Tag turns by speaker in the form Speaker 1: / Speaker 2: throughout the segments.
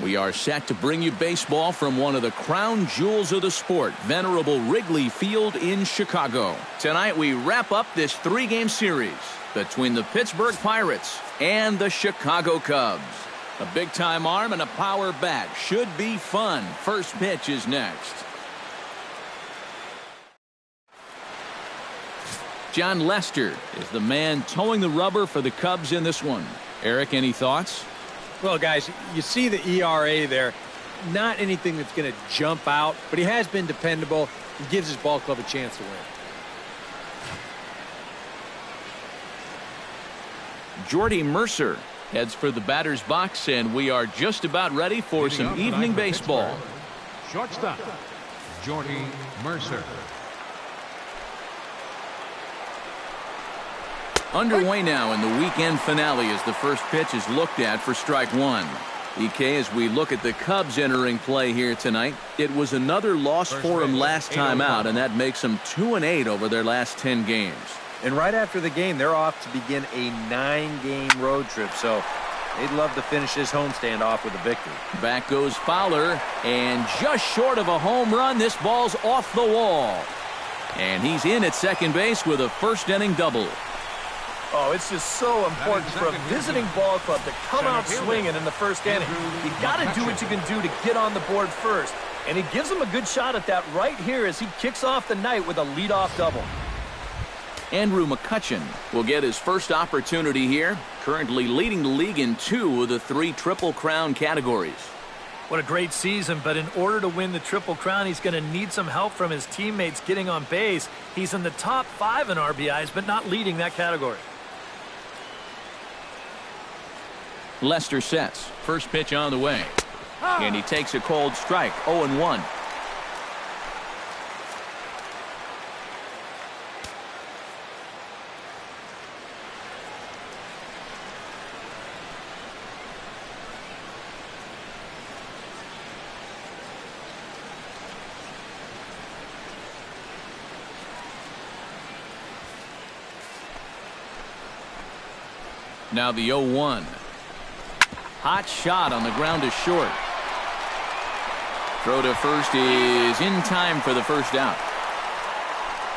Speaker 1: We are set to bring you baseball from one of the crown jewels of the sport, venerable Wrigley Field in Chicago. Tonight we wrap up this 3-game series between the Pittsburgh Pirates and the Chicago Cubs. A big-time arm and a power bat should be fun. First pitch is next. John Lester is the man towing the rubber for the Cubs in this one. Eric, any thoughts?
Speaker 2: Well, guys, you see the ERA there. Not anything that's going to jump out, but he has been dependable and gives his ball club a chance to win.
Speaker 1: Jordy Mercer heads for the batter's box, and we are just about ready for some evening baseball.
Speaker 3: Shortstop, Jordy Mercer.
Speaker 1: Underway now in the weekend finale as the first pitch is looked at for strike one. EK, as we look at the Cubs entering play here tonight, it was another loss for them last time out, and that makes them 2-8 over their last 10 games.
Speaker 2: And right after the game, they're off to begin a 9-game road trip, so they'd love to finish this homestand off with a victory.
Speaker 1: Back goes Fowler, and just short of a home run, this ball's off the wall. And he's in at second base with a first-inning double.
Speaker 4: Oh, it's just so important for a visiting ball club to come out swinging in the first inning. You got to do what you can do to get on the board first. And he gives him a good shot at that right here as he kicks off the night with a leadoff double.
Speaker 1: Andrew McCutchen will get his first opportunity here, currently leading the league in 2 of the 3 Triple Crown categories.
Speaker 4: What a great season, but in order to win the Triple Crown, he's going to need some help from his teammates getting on base. He's in the top 5 in RBIs, but not leading that category.
Speaker 1: Lester sets. First pitch on the way. And he takes a cold strike. 0-1. Now the 0-1. Hot shot on the ground is short. Throw to first is in time for the first out.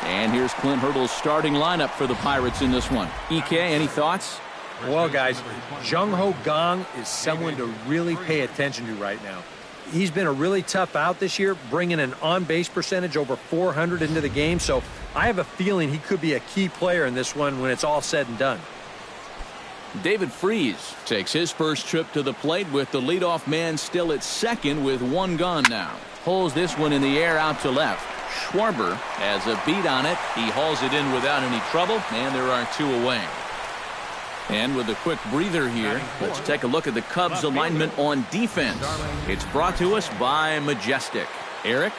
Speaker 1: And here's Clint Hurdle's starting lineup for the Pirates in this one. EK, any thoughts?
Speaker 2: Well, guys, Jung Ho Gong is someone to really pay attention to right now. He's been a really tough out this year, bringing an on-base percentage over 400 into the game, so I have a feeling he could be a key player in this one when it's all said and done.
Speaker 1: David Freese takes his first trip to the plate with the leadoff man still at second with 1 gone now. Pulls this one in the air out to left. Schwarber has a beat on it. He hauls it in without any trouble, and there are 2 away. And with a quick breather here, let's take a look at the Cubs alignment on defense. It's brought to us by Majestic. Eric?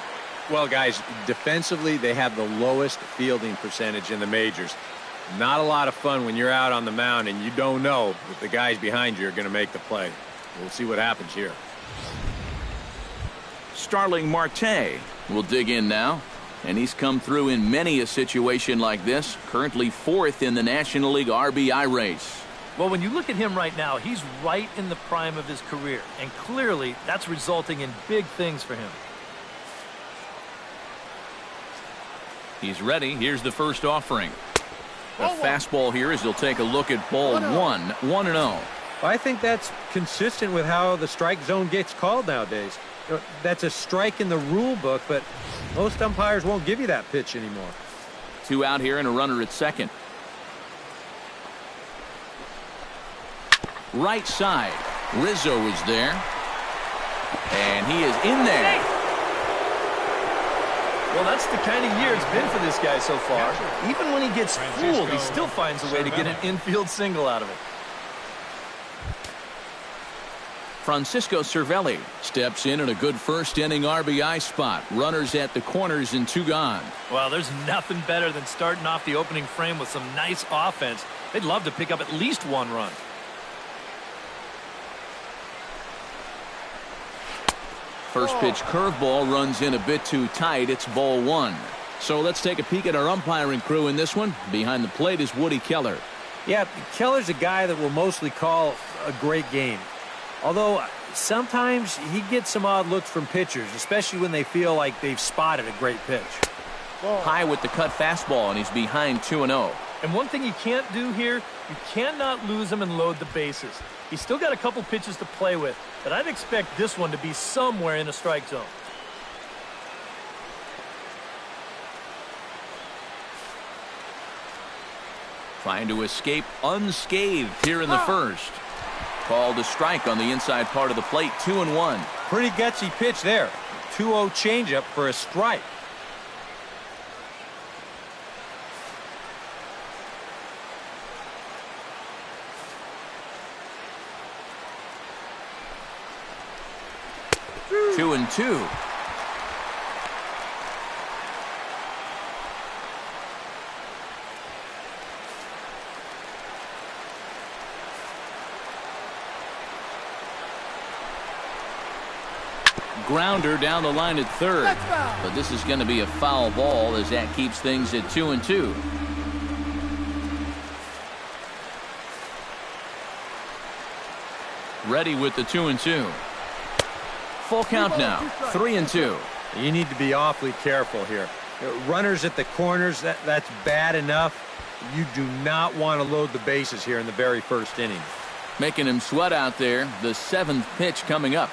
Speaker 2: Well, guys, defensively, they have the lowest fielding percentage in the majors. Not a lot of fun when you're out on the mound and you don't know if the guys behind you are going to make the play. We'll see what happens here.
Speaker 1: Starling Marte will dig in now, and he's come through in many a situation like this, currently 4th in the National League RBI race.
Speaker 4: Well, when you look at him right now, he's right in the prime of his career, and clearly that's resulting in big things for him.
Speaker 1: He's ready. Here's the first offering. A fastball here as he'll take a look at ball 1-0.
Speaker 2: I think that's consistent with how the strike zone gets called nowadays. That's a strike in the rule book, but most umpires won't give you that pitch anymore.
Speaker 1: 2 out here and a runner at second. Right side. Rizzo is there. And he is in there.
Speaker 4: Well, that's the kind of year it's been for this guy so far. Even when he gets fooled, he still finds a way to get an infield single out of it.
Speaker 1: Francisco Cervelli steps in a good first-inning RBI spot. Runners at the corners and 2 gone.
Speaker 4: Well, there's nothing better than starting off the opening frame with some nice offense. They'd love to pick up at least 1 run.
Speaker 1: First pitch curveball runs in a bit too tight. It's ball 1. So let's take a peek at our umpiring crew in this one. Behind the plate is Woody Keller.
Speaker 2: Yeah, Keller's a guy that will mostly call a great game. Although Sometimes he gets some odd looks from pitchers, especially when they feel like they've spotted a great pitch.
Speaker 1: High with the cut fastball, and he's behind 2-0.
Speaker 4: And one thing you can't do here, you cannot lose him and load the bases. He's still got a couple pitches to play with, but I'd expect this one to be somewhere in a strike zone.
Speaker 1: Trying to escape unscathed here in the first. Called a strike on the inside part of the plate, 2-1.
Speaker 2: Pretty gutsy pitch there. 2-0 changeup for a strike.
Speaker 1: Two and two. Grounder down the line at third. But this is going to be a foul ball as that keeps things at 2-2. Ready with the 2-2. Full count now, 3-2.
Speaker 2: You need to be awfully careful here. Runners at the corners, that's bad enough. You do not want to load the bases here in the very first inning.
Speaker 1: Making him sweat out there. The seventh pitch coming up.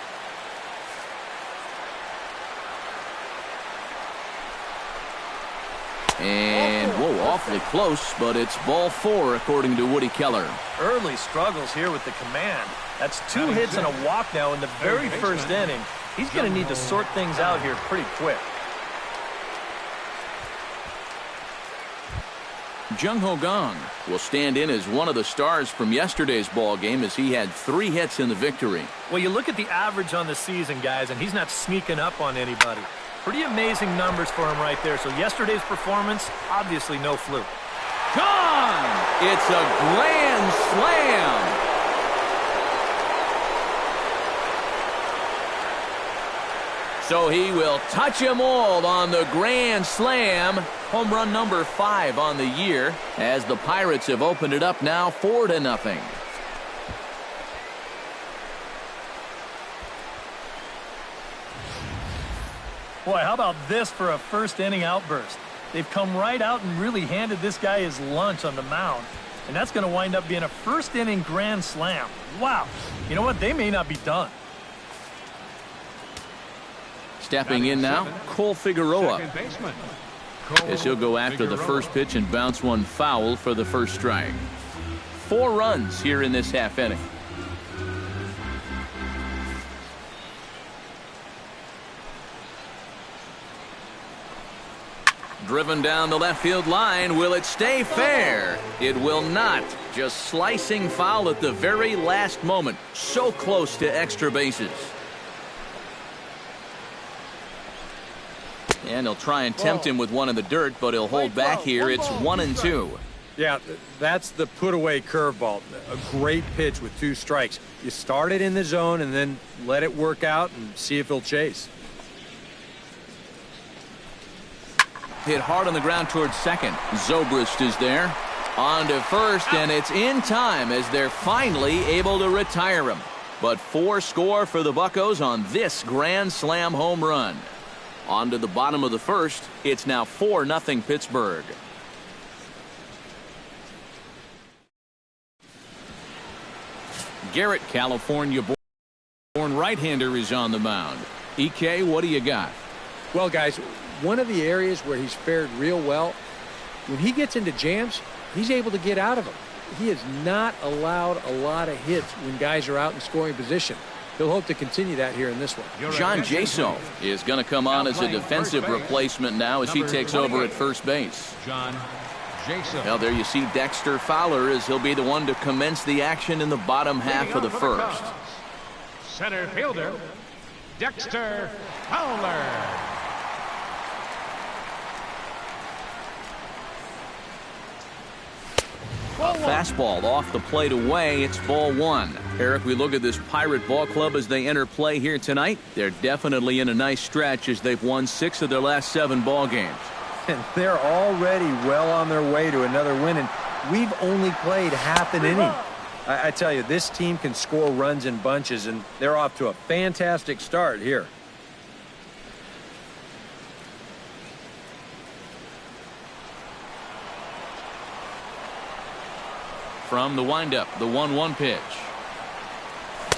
Speaker 1: And, whoa, awfully close, but it's ball four, according to Woody Keller.
Speaker 4: Early struggles here with the command. That's 2 hits and a walk now in the very first inning. He's going to need to sort things out here pretty quick.
Speaker 1: Jung-Ho Kang will stand in as one of the stars from yesterday's ball game as he had 3 hits in the victory.
Speaker 4: Well, you look at the average on the season, guys, and he's not sneaking up on anybody. Pretty amazing numbers for him right there. So yesterday's performance, obviously no fluke.
Speaker 1: Gone! It's a grand slam! So he will touch them all on the grand slam. Home run number 5 on the year as the Pirates have opened it up now 4-0.
Speaker 4: Boy, how about this for a first inning outburst? They've come right out and really handed this guy his lunch on the mound. And that's going to wind up being a first inning grand slam. Wow. You know what? They may not be done.
Speaker 1: Stepping in now, Cole Figueroa. As he'll go after the first pitch and bounce one foul for the first strike. 4 runs here in this half inning. Driven down the left field line. Will it stay fair? It will not. Just slicing foul at the very last moment. So close to extra bases. And he'll try and tempt him with one in the dirt, but he'll hold back here. It's 1-2.
Speaker 2: Yeah, that's the put-away curveball. A great pitch with 2 strikes. You start it in the zone and then let it work out and see if he'll chase.
Speaker 1: Hit hard on the ground towards second. Zobrist is there. On to first, and it's in time as they're finally able to retire him. But 4 score for the Buccos on this grand slam home run. On to the bottom of the first. It's now 4-0 Pittsburgh. Garrett, California born right-hander, is on the mound. EK, what do you got?
Speaker 2: Well, guys, one of the areas where he's fared real well, when he gets into jams, he's able to get out of them. He has not allowed a lot of hits when guys are out in scoring position. He'll hope to continue that here in this one.
Speaker 1: John Jaso is going to come on as a defensive replacement now as he takes over at first base.
Speaker 3: John Jaso.
Speaker 1: Well, there you see Dexter Fowler as he'll be the one to commence the action in the bottom half of the first.
Speaker 3: Center fielder, Dexter Fowler.
Speaker 1: A fastball off the plate away. It's ball 1. Eric, we look at this Pirate ball club as they enter play here tonight. They're definitely in a nice stretch as they've won 6 of their last 7 ball games.
Speaker 2: And they're already well on their way to another win, and we've only played half an inning. I tell you, this team can score runs in bunches, and they're off to a fantastic start here.
Speaker 1: From the windup, the 1-1 pitch.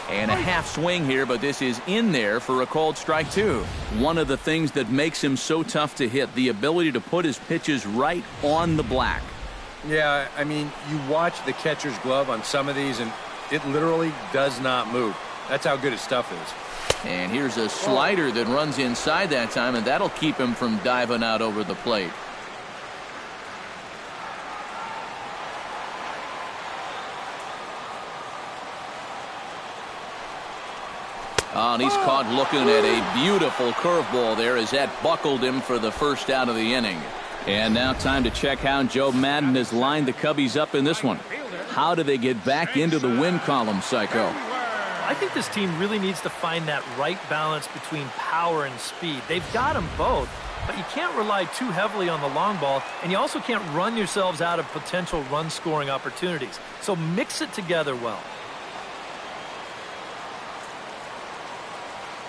Speaker 1: And a half swing here, but this is in there for a called strike two. One of the things that makes him so tough to hit, the ability to put his pitches right on the black.
Speaker 2: Yeah, I mean, you watch the catcher's glove on some of these, and it literally does not move. That's how good his stuff is.
Speaker 1: And here's a slider that runs inside that time, and that'll keep him from diving out over the plate. Oh, and he's caught looking at a beautiful curveball there as that buckled him for the first out of the inning. And now time to check how Joe Madden has lined the Cubbies up in this one. How do they get back into the win column, Psycho?
Speaker 4: I think this team really needs to find that right balance between power and speed. They've got them both, but you can't rely too heavily on the long ball, and you also can't run yourselves out of potential run-scoring opportunities. So mix it together well.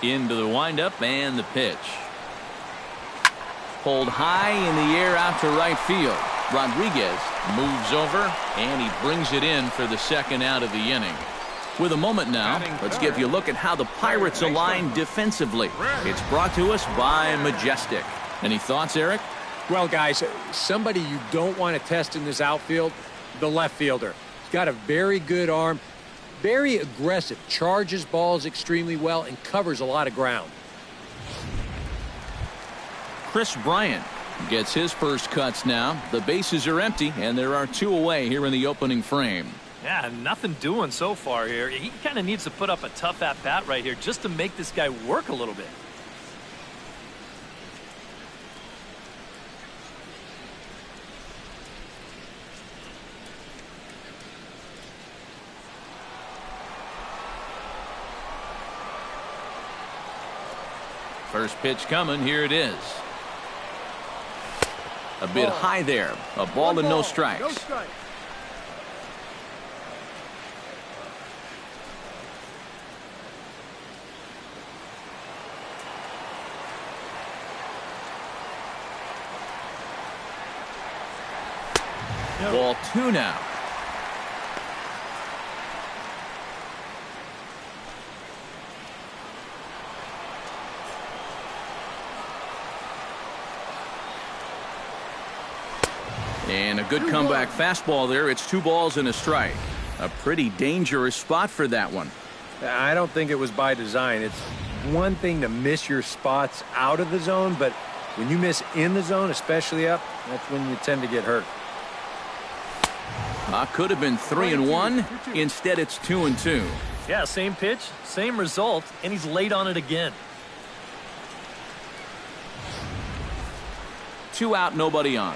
Speaker 1: Into the windup and the pitch. Pulled high in the air out to right field. Rodriguez moves over, and he brings it in for the second out of the inning. With a moment now, let's give you a look at how the Pirates align defensively. It's brought to us by Majestic. Any thoughts, Eric?
Speaker 2: Well, guys, somebody you don't want to test in this outfield, the left fielder. He's got a very good arm. Very aggressive, charges balls extremely well, and covers a lot of ground.
Speaker 1: Chris Bryant gets his first cuts now. The bases are empty, and there are two away here in the opening frame.
Speaker 4: Yeah, nothing doing so far here. He kind of needs to put up a tough at-bat right here just to make this guy work a little bit.
Speaker 1: First pitch coming. Here it is. A bit high there. A ball and no strikes.
Speaker 5: No strike.
Speaker 1: Ball two now. And a good comeback fastball there. It's 2 balls and a strike. A pretty dangerous spot for that one.
Speaker 2: I don't think it was by design. It's one thing to miss your spots out of the zone, but when you miss in the zone, especially up, that's when you tend to get hurt.
Speaker 1: Could have been 3-1. Instead, it's 2-2.
Speaker 4: Yeah, same pitch, same result, and he's late on it again.
Speaker 1: 2 out, nobody on.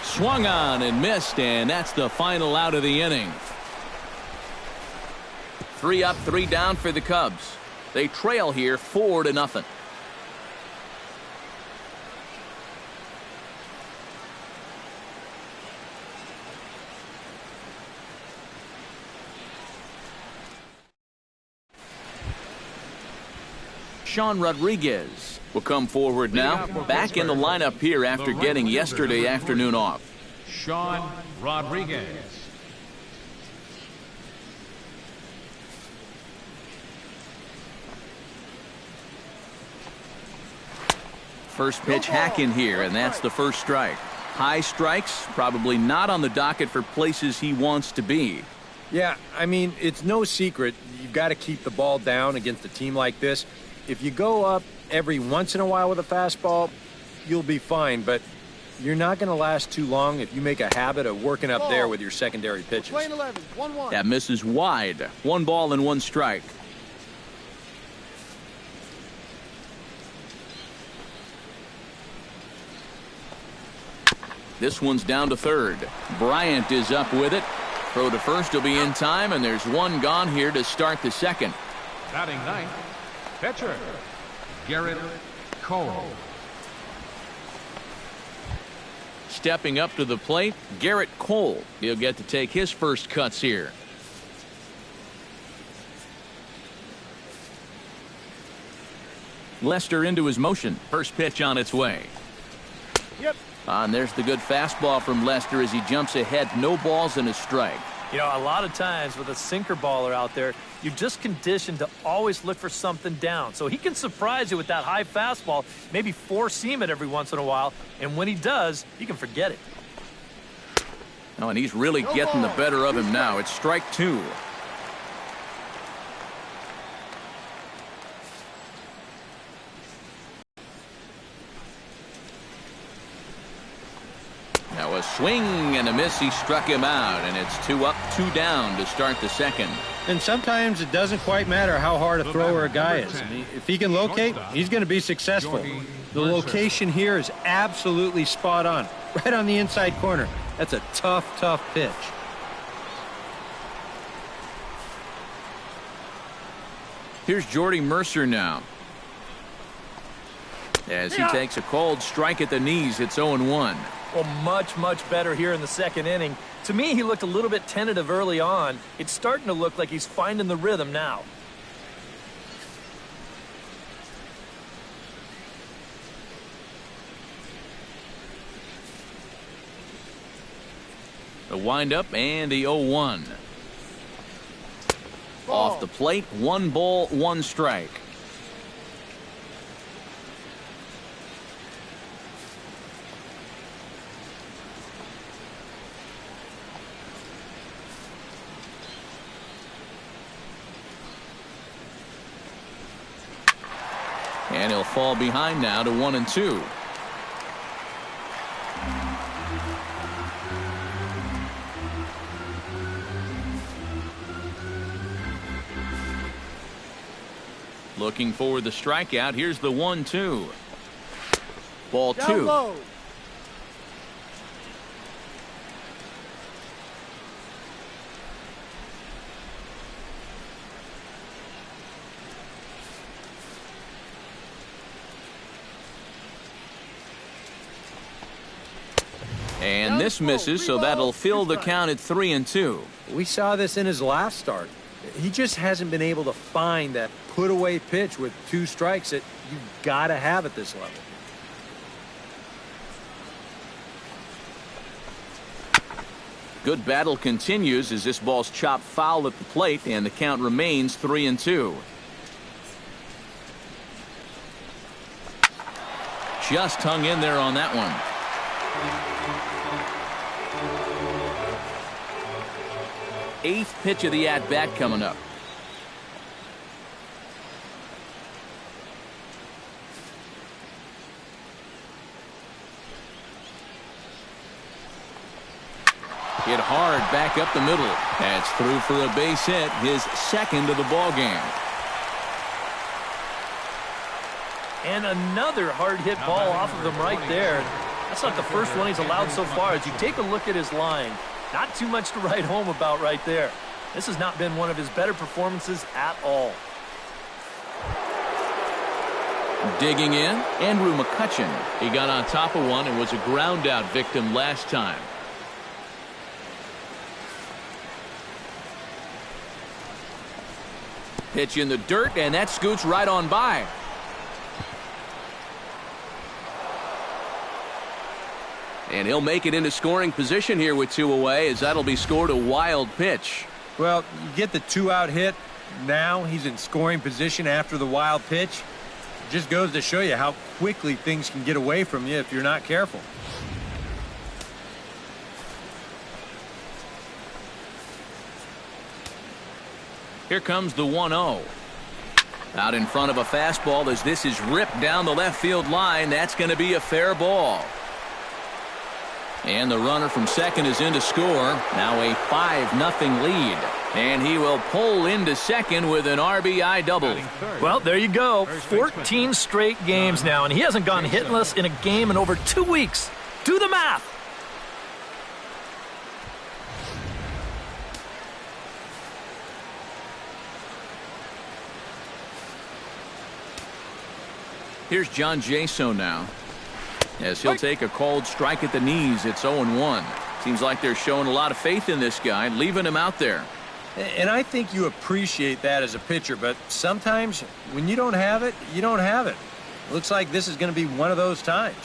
Speaker 1: Swung on and missed, and that's the final out of the inning. 3 up, 3 down for the Cubs. They trail here 4-0. Sean Rodriguez will come forward now. Back in the lineup here after getting yesterday afternoon off.
Speaker 3: Sean Rodriguez.
Speaker 1: First pitch hack in here, and that's the first strike. High strikes, probably not on the docket for places he wants to be.
Speaker 2: Yeah, I mean, it's no secret. You've got to keep the ball down against a team like this. If you go up every once in a while with a fastball, you'll be fine, but you're not going to last too long if you make a habit of working up there with your secondary pitches.
Speaker 5: 11, 1-1.
Speaker 1: That misses wide. 1 ball and 1 strike. This one's down to third. Bryant is up with it. Throw to first will be in time, and there's 1 gone here to start the second.
Speaker 3: Batting ninth, pitcher, Garrett Cole.
Speaker 1: stepping up to the plate, Garrett Cole. He'll get to take his first cuts here. Lester into his motion. First pitch on its way.
Speaker 4: Yep.
Speaker 1: And there's the good fastball from Lester as he jumps ahead. No balls and a strike.
Speaker 4: You know, a lot of times with a sinker baller out there, you're just conditioned to always look for something down. So he can surprise you with that high fastball, maybe four-seam it every once in a while, and when he does, you can forget it.
Speaker 1: Oh, and he's really getting the better of him now. It's strike two. Now a swing and a miss. He struck him out, and it's 2 up, 2 down to start the second.
Speaker 2: And sometimes it doesn't quite matter how hard a thrower a guy is. I mean, if he can locate, he's going to be successful. The location here is absolutely spot on. Right on the inside corner. That's a tough, tough pitch.
Speaker 1: Here's Jordy Mercer now. As he takes a cold strike at the knees, it's 0-1.
Speaker 4: Well, much, much better here in the second inning. To me, he looked a little bit tentative early on. It's starting to look like he's finding the rhythm now.
Speaker 1: The windup and the 0-1. Off the plate, 1 ball, 1 strike. And he'll fall behind now to 1-2. Looking for the strikeout. Here's the 1-2. Ball 2.
Speaker 5: Low.
Speaker 1: And this misses, so that'll fill the count at 3-2.
Speaker 2: We saw this in his last start. He just hasn't been able to find that put-away pitch with 2 strikes that you've got to have at this level.
Speaker 1: Good battle continues as this ball's chopped foul at the plate, and the count remains 3-2. Just hung in there on that one. Eighth pitch of the at-bat coming up. Hit hard back up the middle. That's through for a base hit, his second of the ball game.
Speaker 4: And another hard hit ball off of him right there. That's not the first one he's allowed so far. As you take a look at his line, not too much to write home about right there. This has not been one of his better performances at all.
Speaker 1: Digging in, Andrew McCutchen. He got on top of one and was a ground out victim last time. Pitch in the dirt, and that scoots right on by. And he'll make it into scoring position here with 2 away, as that'll be scored a wild pitch.
Speaker 2: Well, you get the 2-out hit. Now he's in scoring position after the wild pitch. It just goes to show you how quickly things can get away from you if you're not careful.
Speaker 1: Here comes the 1-0. Out in front of a fastball as this is ripped down the left field line. That's going to be a fair ball. And the runner from second is in to score. Now a 5-0 lead. And he will pull into second with an RBI double.
Speaker 4: Well, there you go. 14 straight games now, and he hasn't gone hitless in a game in over 2 weeks. Do the math.
Speaker 1: Here's John Jaso now. as he'll take a called strike at the knees. It's 0-1. Seems like they're showing a lot of faith in this guy, leaving him out there.
Speaker 2: And I think you appreciate that as a pitcher, but sometimes when you don't have it, you don't have it. Looks like this is going to be one of those times.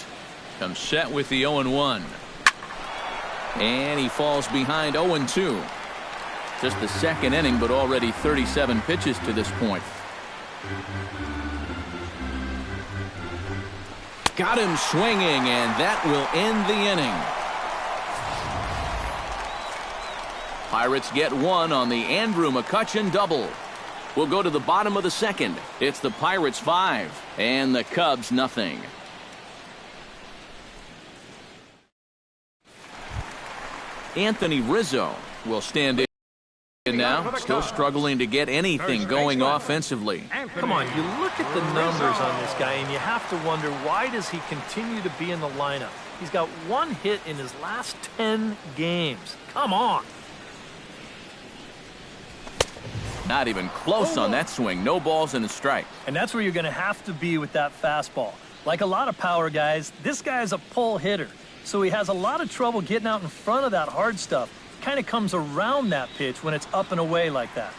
Speaker 1: Comes set with the 0-1. And he falls behind 0-2. Just the second inning, but already 37 pitches to this point. Got him swinging, and that will end the inning. Pirates get one on the Andrew McCutchen double. We'll go to the bottom of the second. It's the Pirates 5 and the Cubs nothing. Anthony Rizzo will stand in now, still struggling to get anything going offensively.
Speaker 4: Come on, you look at the numbers on this guy, and you have to wonder, why does he continue to be in the lineup? He's got one hit in his last 10 games. Come on.
Speaker 1: Not even close on that swing. No balls and a strike.
Speaker 4: And that's where you're going to have to be with that fastball. Like a lot of power guys, this guy's a pull hitter. So he has a lot of trouble getting out in front of that hard stuff. Kind of comes around that pitch when it's up and away like that.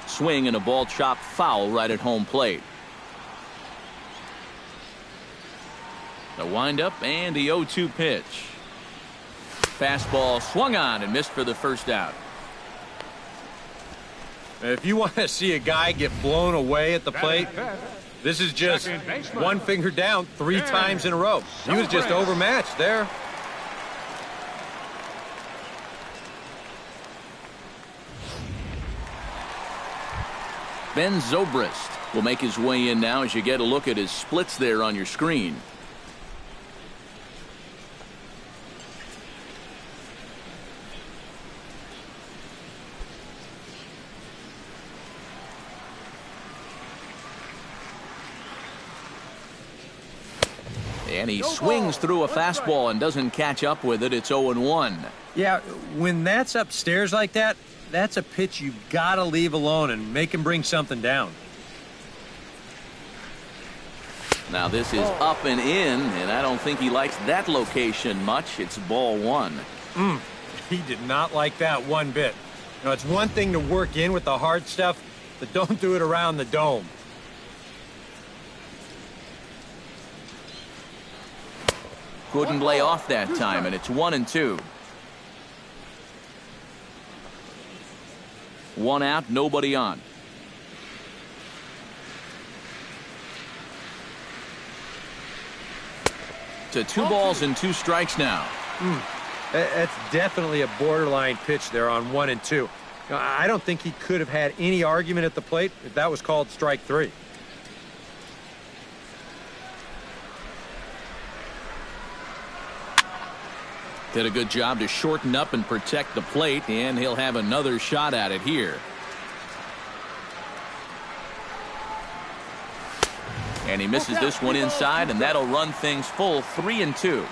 Speaker 1: Swing and a ball chopped foul right at home plate. The windup and the 0-2 pitch. Fastball swung on and missed for the first out.
Speaker 2: If you want to see a guy get blown away at the plate, this is just one finger down 3 times in a row. He was just overmatched there.
Speaker 1: Ben Zobrist will make his way in now as you get a look at his splits there on your screen. And he swings through a fastball and doesn't catch up with it. It's 0-1.
Speaker 2: Yeah, when that's upstairs like that, that's a pitch you got to leave alone and make him bring something down.
Speaker 1: Now this is up and in, and I don't think he likes that location much. It's ball 1.
Speaker 2: He did not like that one bit. You know, it's one thing to work in with the hard stuff, but don't do it around the dome.
Speaker 1: Couldn't lay off that time, and it's 1-2. 1 out, nobody on. To 2 balls and 2 strikes now.
Speaker 2: That's definitely a borderline pitch there on 1 and 2. Now, I don't think he could have had any argument at the plate if that was called strike 3.
Speaker 1: Did a good job to shorten up and protect the plate, and he'll have another shot at it here. And he misses this one inside, and that'll run things full 3-2.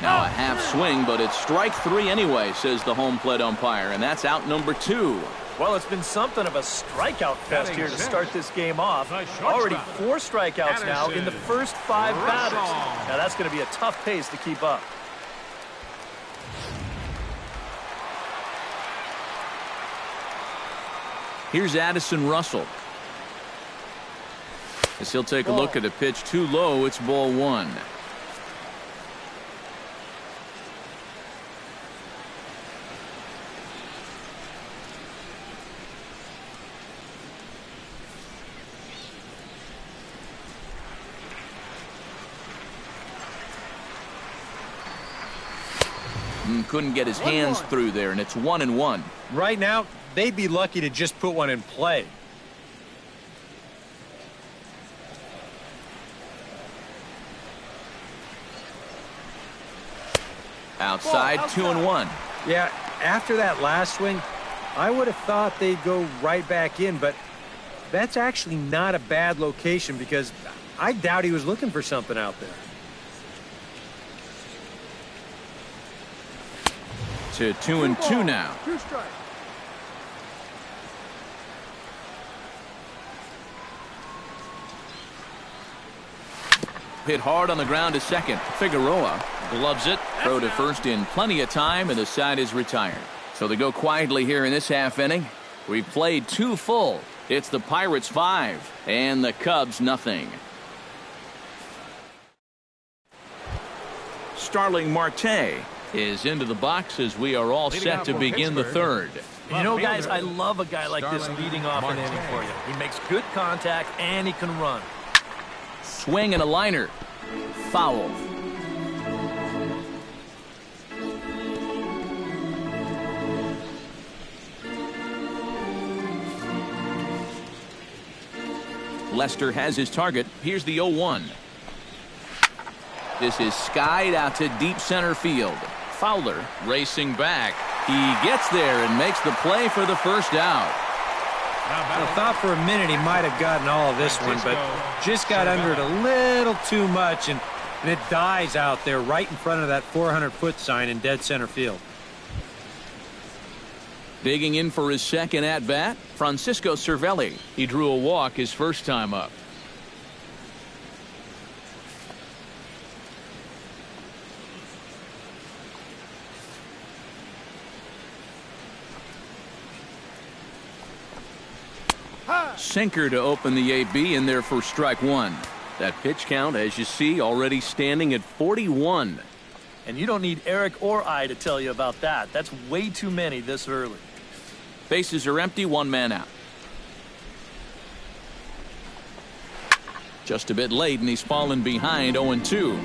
Speaker 1: Now a half swing, but it's strike 3 anyway, says the home plate umpire, and that's out number 2.
Speaker 4: Well, it's been something of a strikeout fest here to start this game off. Already 4 strikeouts now in the first 5 batters. Now that's going to be a tough pace to keep up.
Speaker 1: Here's Addison Russell. As he'll take a look at a pitch too low, it's ball 1. Couldn't get his hands through there, and it's 1-1.
Speaker 2: Right now, they'd be lucky to just put one in play.
Speaker 1: Outside, 2-1.
Speaker 2: Yeah, after that last swing, I would have thought they'd go right back in, but that's actually not a bad location because I doubt he was looking for something out there.
Speaker 1: To 2-2 now. hit hard on the ground to second. Figueroa gloves it. Throw to first in plenty of time, and the side is retired. So they go quietly here in this half inning. We've played 2 full. It's the Pirates 5 and the Cubs nothing. Starling Marte is into the box as we are all set to begin the third.
Speaker 4: You know, guys, I love a guy like this leading off an inning for you. He makes good contact and he can run.
Speaker 1: Swing and a liner. Foul. Lester has his target. Here's the 0-1. This is skied out to deep center field. Fowler racing back. He gets there and makes the play for the first out.
Speaker 2: I thought for a minute he might have gotten all of this one, but just got under it a little too much, and it dies out there right in front of that 400-foot sign in dead center field.
Speaker 1: Digging in for his second at-bat, Francisco Cervelli. He drew a walk his first time up. Sinker to open the AB in there for strike 1. That pitch count, as you see, already standing at 41.
Speaker 4: And you don't need Eric or I to tell you about that. That's way too many this early.
Speaker 1: Bases are empty, 1 man out. Just a bit late, and he's fallen behind 0-2.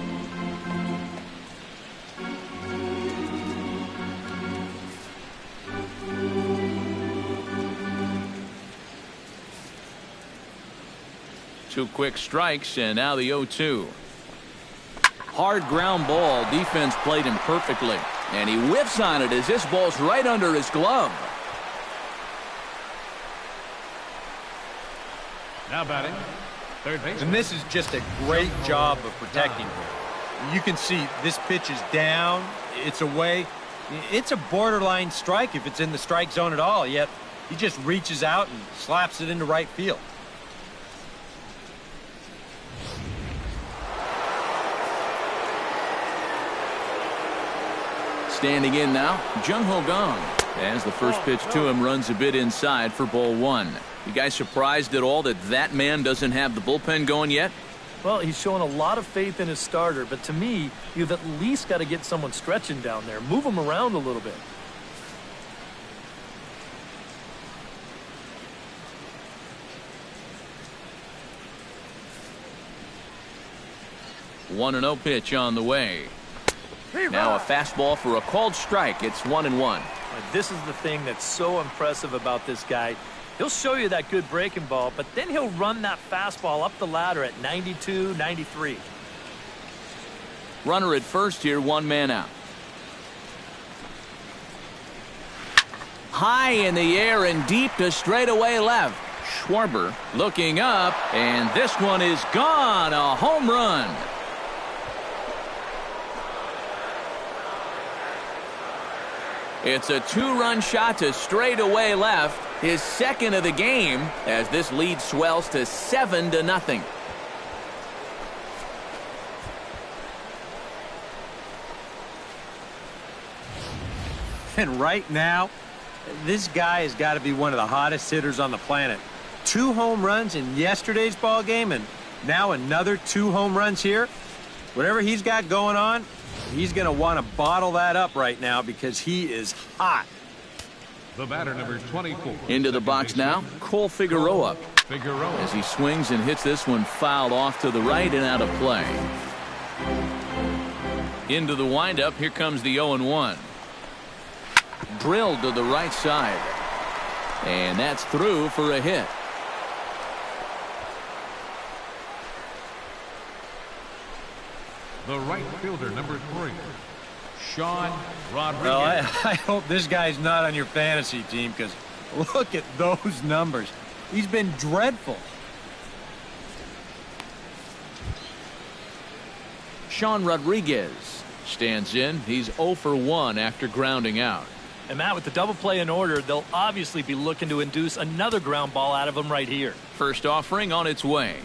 Speaker 1: Two quick strikes, and now the 0-2. Hard ground ball. Defense played him perfectly. And he whiffs on it as this ball's right under his glove.
Speaker 3: Now batting, third base.
Speaker 2: And this is just a great job of protecting him. You can see this pitch is down. It's away. It's a borderline strike if it's in the strike zone at all, yet he just reaches out and slaps it into right field.
Speaker 1: Standing in now, Jung Ho Gong. As the first pitch to him runs a bit inside for ball 1. You guys surprised at all that that man doesn't have the bullpen going yet?
Speaker 4: Well, he's showing a lot of faith in his starter, but to me, you've at least got to get someone stretching down there. Move him around a little bit.
Speaker 1: One 1-0 pitch on the way. Now a fastball for a called strike. It's 1-1.
Speaker 4: This is the thing that's so impressive about this guy. He'll show you that good breaking ball, but then he'll run that fastball up the ladder at 92, 93.
Speaker 1: Runner at first here, 1 man out. High in the air and deep to straightaway left. Schwarber looking up, and this one is gone. A home run. It's a 2-run shot to straightaway left, his second of the game, as this lead swells to 7-0.
Speaker 2: And right now, this guy has got to be one of the hottest hitters on the planet. 2 home runs in yesterday's ball game, and now another 2 home runs here. Whatever he's got going on, he's going to want to bottle that up right now because he is hot.
Speaker 3: The batter, number 24.
Speaker 1: Into the box now, Cole Figueroa. As he swings and hits this one fouled off to the right and out of play. Into the windup, here comes the 0-1. Drilled to the right side. And that's through for a hit.
Speaker 3: The right fielder, number 3. Sean Rodriguez.
Speaker 2: Well, I hope this guy's not on your fantasy team because look at those numbers. He's been dreadful.
Speaker 1: Sean Rodriguez stands in. He's 0 for 1 after grounding out.
Speaker 4: And Matt, with the double play in order, they'll obviously be looking to induce another ground ball out of him right here.
Speaker 1: First offering on its way.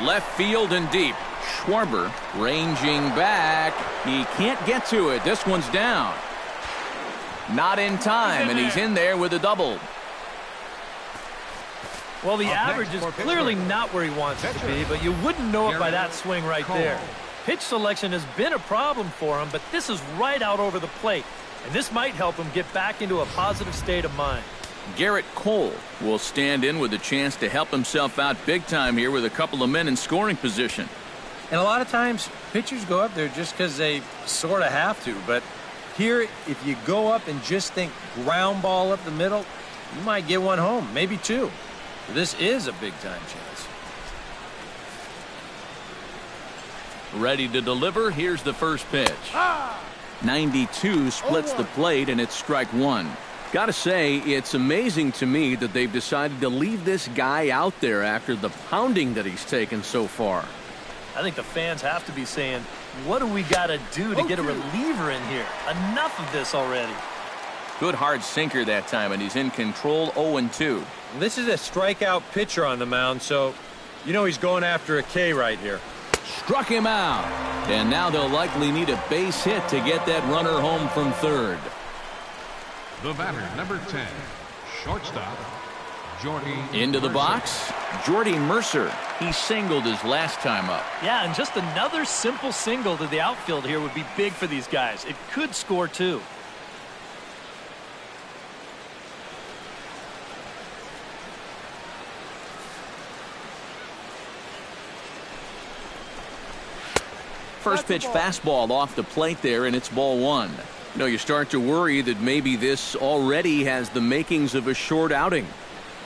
Speaker 1: Left field and deep. Schwarber ranging back. He can't get to it. This one's down. Not in time, and he's in there with a double.
Speaker 4: Well, the average is clearly not where he wants it to be, but you wouldn't know it by that swing right there. Pitch selection has been a problem for him, but this is right out over the plate, and this might help him get back into a positive state of mind.
Speaker 1: Garrett Cole will stand in with a chance to help himself out big time here with a couple of men in scoring position.
Speaker 2: And a lot of times, pitchers go up there just because they sort of have to, but here, if you go up and just think ground ball up the middle, you might get one home, maybe two. This is a big-time chance.
Speaker 1: Ready to deliver. Here's the first pitch. 92 splits the plate, and it's strike one. Gotta say, it's amazing to me that they've decided to leave this guy out there after the pounding that he's taken so far.
Speaker 4: I think the fans have to be saying, what do we got to do to get a reliever in here? Enough of this already.
Speaker 1: Good hard sinker that time, and he's in control 0-2.
Speaker 2: This is a strikeout pitcher on the mound, so you know he's going after a K right here.
Speaker 1: Struck him out. And now they'll likely need a base hit to get that runner home from third.
Speaker 3: The batter, number 10, shortstop, Jordy
Speaker 1: Into the
Speaker 3: Mercer.
Speaker 1: box, Jordy Mercer. He singled his last time up.
Speaker 4: Yeah, and just another simple single to the outfield here would be big for these guys. It could score too.
Speaker 1: First pitch fastball off the plate there, and it's ball one. You know, you start to worry that maybe this already has the makings of a short outing.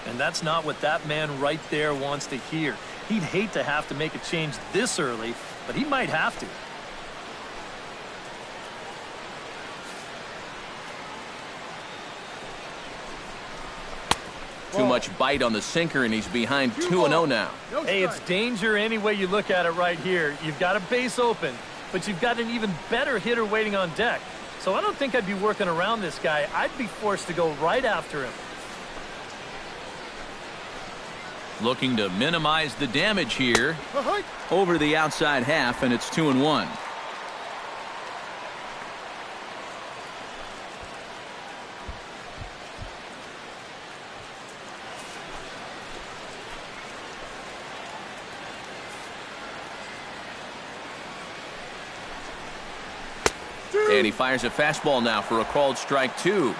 Speaker 4: And that's not what that man right there wants to hear. He'd hate to have to make a change this early, but he might have to.
Speaker 1: Too much bite on the sinker, and he's behind 2-0 now.
Speaker 4: Hey, it's danger any way you look at it right here. You've got a base open, but you've got an even better hitter waiting on deck. So I don't think I'd be working around this guy. I'd be forced to go right after him.
Speaker 1: Looking to minimize the damage here. Over the outside half, and it's 2-1. And he fires a fastball now for a called strike two.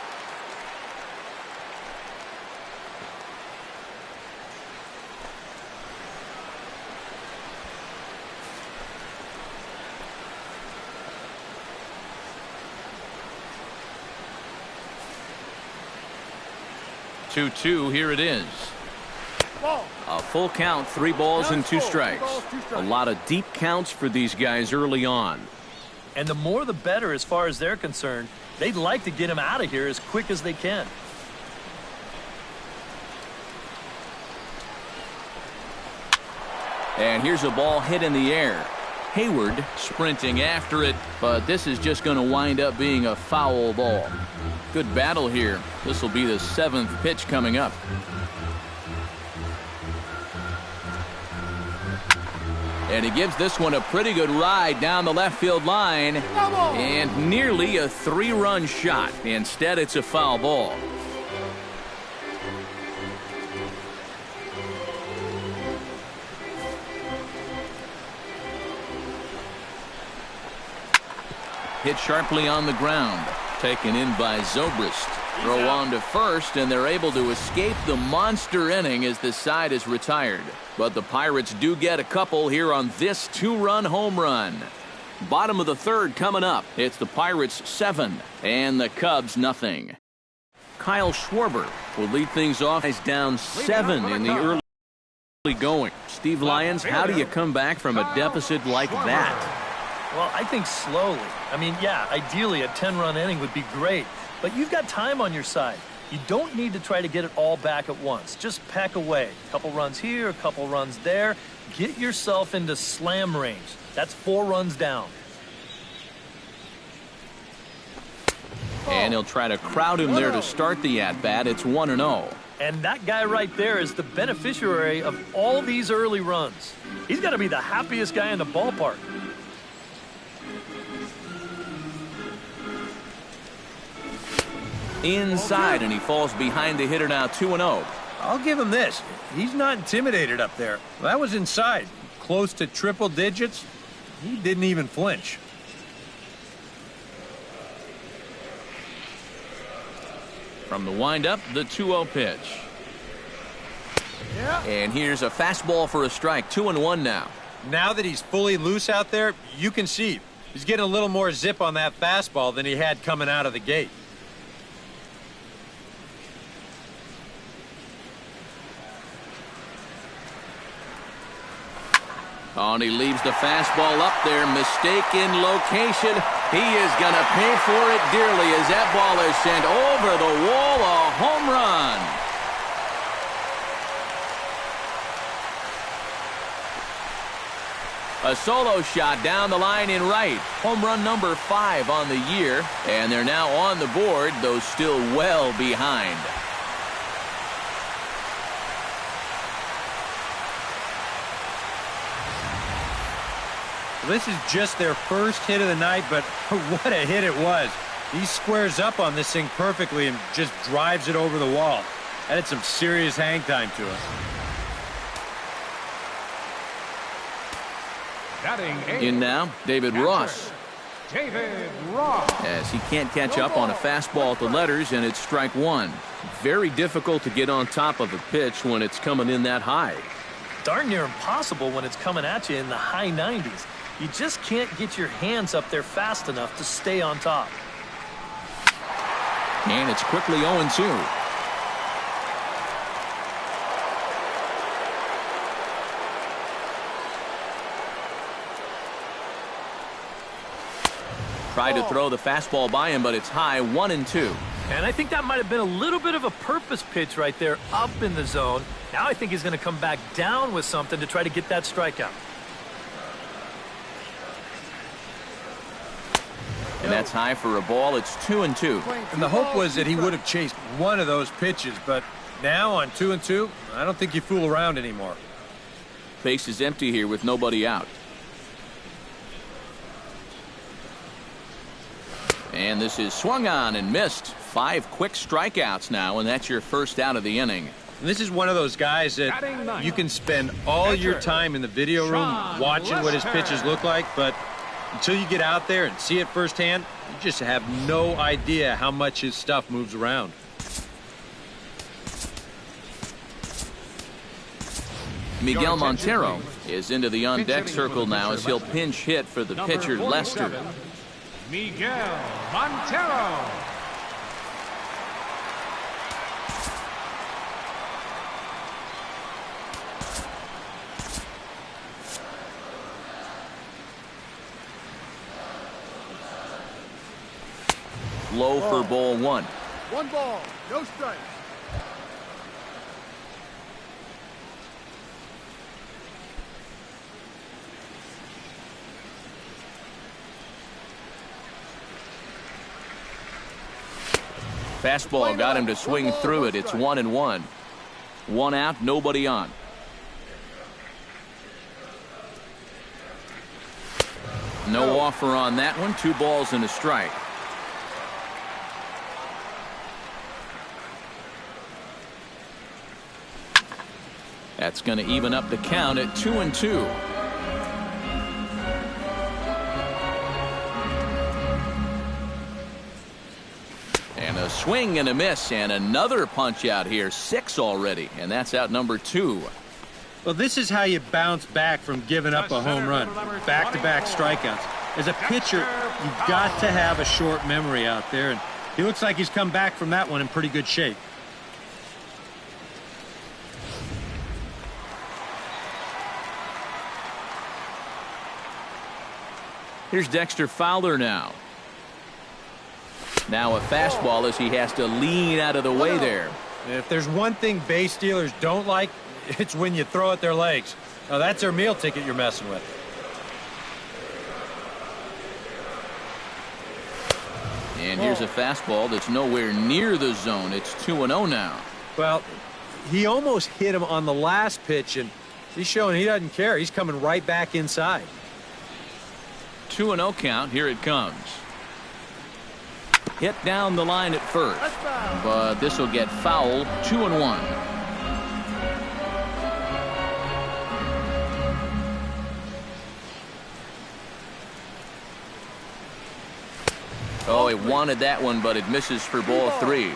Speaker 1: Two, here it is. A full count, 3 balls and 2 strikes. A lot of deep counts for these guys early on.
Speaker 4: And the more the better as far as they're concerned. They'd like to get him out of here as quick as they can.
Speaker 1: And here's a ball hit in the air. Hayward sprinting after it, but this is just going to wind up being a foul ball. Good battle here. This will be the 7th pitch coming up. And he gives this one a pretty good ride down the left field line. And nearly a 3-run shot. Instead, it's a foul ball. Hit sharply on the ground. Taken in by Zobrist. Throw on to first, and they're able to escape the monster inning as the side is retired. But the Pirates do get a couple here on this 2-run home run. Bottom of the 3rd coming up. It's the Pirates 7 and the Cubs nothing. Kyle Schwarber will lead things off. He's down 7 in the early going. Steve Lyons, how do you come back from a deficit like that?
Speaker 4: Well, I think slowly. I mean, yeah, ideally a 10-run inning would be great, but you've got time on your side. You don't need to try to get it all back at once. Just pack away. A couple runs here, a couple runs there. Get yourself into slam range. That's 4 runs down.
Speaker 1: And he'll try to crowd him there to start the at-bat. It's 1-0.
Speaker 4: And that guy right there is the beneficiary of all these early runs. He's got to be the happiest guy in the ballpark.
Speaker 1: Inside, and he falls behind the hitter now 2-0.
Speaker 2: I'll give him this. He's not intimidated up there. That was inside. Close to triple digits. He didn't even flinch.
Speaker 1: From the windup, the 2-0 pitch. And here's a fastball for a strike. 2-1 now.
Speaker 2: Now that he's fully loose out there, you can see he's getting a little more zip on that fastball than he had coming out of the gate.
Speaker 1: Oh, and he leaves the fastball up there. Mistaken location. He is going to pay for it dearly as that ball is sent over the wall. A home run. A solo shot down the line in right. Home run number 5 on the year. And they're now on the board, though still well behind.
Speaker 2: This is just their first hit of the night, but what a hit it was. He squares up on this thing perfectly and just drives it over the wall. That had some serious hang time to it.
Speaker 1: In now, David Ross.
Speaker 3: David Ross.
Speaker 1: As he can't catch up on a fastball at the letters, and it's strike 1. Very difficult to get on top of a pitch when it's coming in that high.
Speaker 4: Darn near impossible when it's coming at you in the high 90s. You just can't get your hands up there fast enough to stay on top.
Speaker 1: And it's quickly 0-2. Tried to throw the fastball by him, but it's high. 1-2.
Speaker 4: And I think that might have been a little bit of a purpose pitch right there up in the zone. Now I think he's going to come back down with something to try to get that strikeout.
Speaker 1: And that's high for a ball. It's 2-2.
Speaker 2: And the hope was that he would have chased one of those pitches, but now on 2-2, I don't think you fool around anymore.
Speaker 1: Base is empty here with nobody out. And this is swung on and missed. 5 quick strikeouts now, and that's your first out of the inning.
Speaker 2: And this is one of those guys that you can spend all your time in the video room watching what his pitches look like, but until you get out there and see it firsthand, you just have no idea how much his stuff moves around.
Speaker 1: Miguel Montero is into the on-deck circle now as he'll pinch hit for the pitcher Lester.
Speaker 3: Miguel Montero.
Speaker 1: Low for ball 1.
Speaker 5: 1 ball, no strikes.
Speaker 1: Fastball got him to swing through it. It's 1-1. 1 out, nobody on. No offer on that one. 2 balls and a strike. That's going to even up the count at 2-2. And a swing and a miss, and another punch out here. 6 already, and that's out number 2.
Speaker 2: Well, this is how you bounce back from giving up a home run. Back-to-back strikeouts. As a pitcher, you've got to have a short memory out there, and he looks like he's come back from that one in pretty good shape.
Speaker 1: Here's Dexter Fowler now. Now a fastball as he has to lean out of the way there.
Speaker 2: If there's one thing base stealers don't like, it's when you throw at their legs. Now that's their meal ticket you're messing with.
Speaker 1: And here's a fastball that's nowhere near the zone. It's 2-0 now.
Speaker 2: Well, he almost hit him on the last pitch, and he's showing he doesn't care. He's coming right back inside.
Speaker 1: 2-0 count. Here it comes. Hit down the line at first, but this will get foul. 2-1. Oh, he wanted that one, but it misses for ball 3.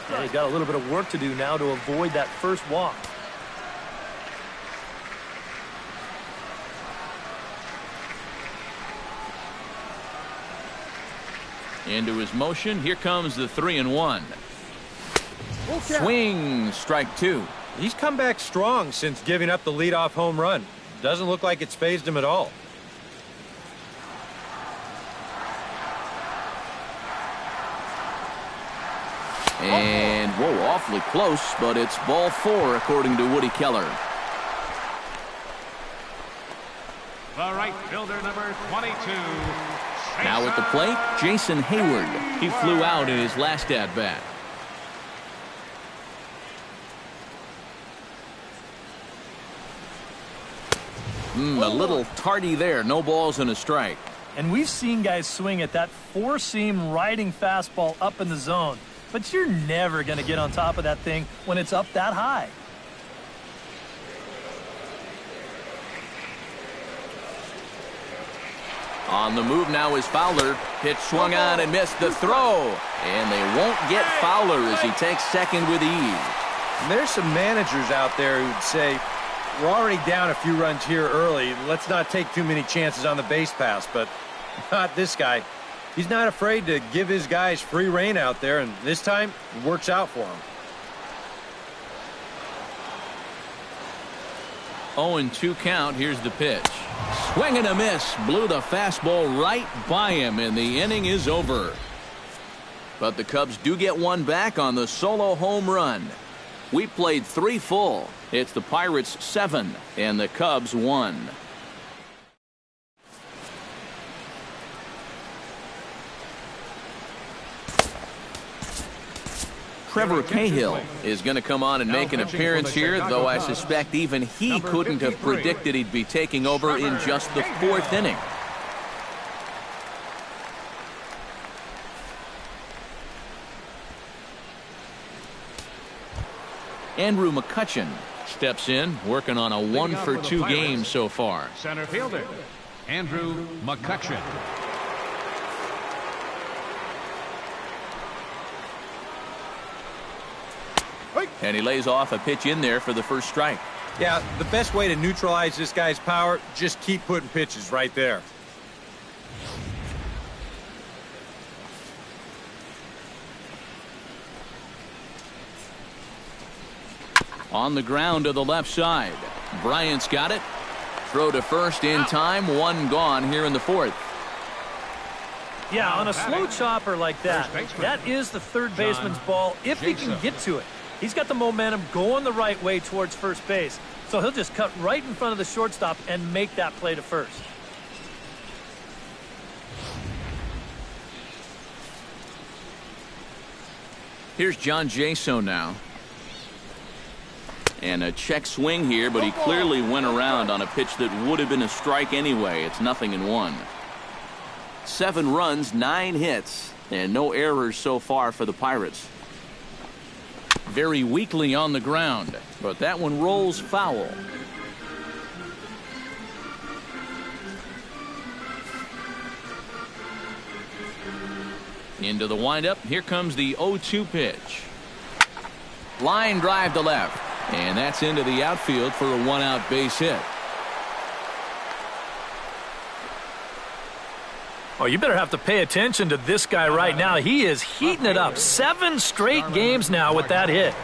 Speaker 4: Yeah, he got a little bit of work to do now to avoid that first walk.
Speaker 1: Into his motion. Here comes the 3-1. Swing, strike 2.
Speaker 2: He's come back strong since giving up the leadoff home run. Doesn't look like it's fazed him at all.
Speaker 1: And, whoa, awfully close, but it's ball 4 according to Woody Keller.
Speaker 3: The right fielder, number 22.
Speaker 1: Now at the plate, Jason Hayward. He flew out in his last at-bat. A little tardy there. No balls and a strike.
Speaker 4: And we've seen guys swing at that four-seam riding fastball up in the zone. But you're never going to get on top of that thing when it's up that high.
Speaker 1: On the move now is Fowler. Pitch swung on and missed the throw. And they won't get Fowler as he takes second with ease.
Speaker 2: And there's some managers out there who'd say, we're already down a few runs here early. Let's not take too many chances on the base pass. But not this guy. He's not afraid to give his guys free rein out there, and this time it works out for him.
Speaker 1: 0-2 count. Here's the pitch. Swing and a miss. Blew the fastball right by him, and the inning is over. But the Cubs do get one back on the solo home run. We played 3 full. It's the Pirates 7 and the Cubs 1. Trevor Cahill is going to come on and make an appearance here, though I suspect even he couldn't have predicted he'd be taking over in just the 4th inning. Andrew McCutchen steps in, working on a 1-for-2 game so far.
Speaker 3: Center fielder, Andrew McCutchen.
Speaker 1: And he lays off a pitch in there for the first strike.
Speaker 2: Yeah, the best way to neutralize this guy's power, just keep putting pitches right there.
Speaker 1: On the ground to the left side. Bryant's got it. Throw to first in time. 1 gone here in the 4th.
Speaker 4: Yeah, on a slow chopper like that, that is the third baseman's ball if he can get to it. He's got the momentum going the right way towards first base, so he'll just cut right in front of the shortstop and make that play to first.
Speaker 1: Here's John Jaso now. And a check swing here, but he clearly went around on a pitch that would have been a strike anyway. It's 0-1. 7 runs, 9 hits, and no errors so far for the Pirates. Very weakly on the ground, but that one rolls foul. Into the windup. Here comes the 0-2 pitch. Line drive to left, and that's into the outfield for a 1-out base hit.
Speaker 4: Oh, you better have to pay attention to this guy right now. He is heating it up. 7 straight games now with that hit.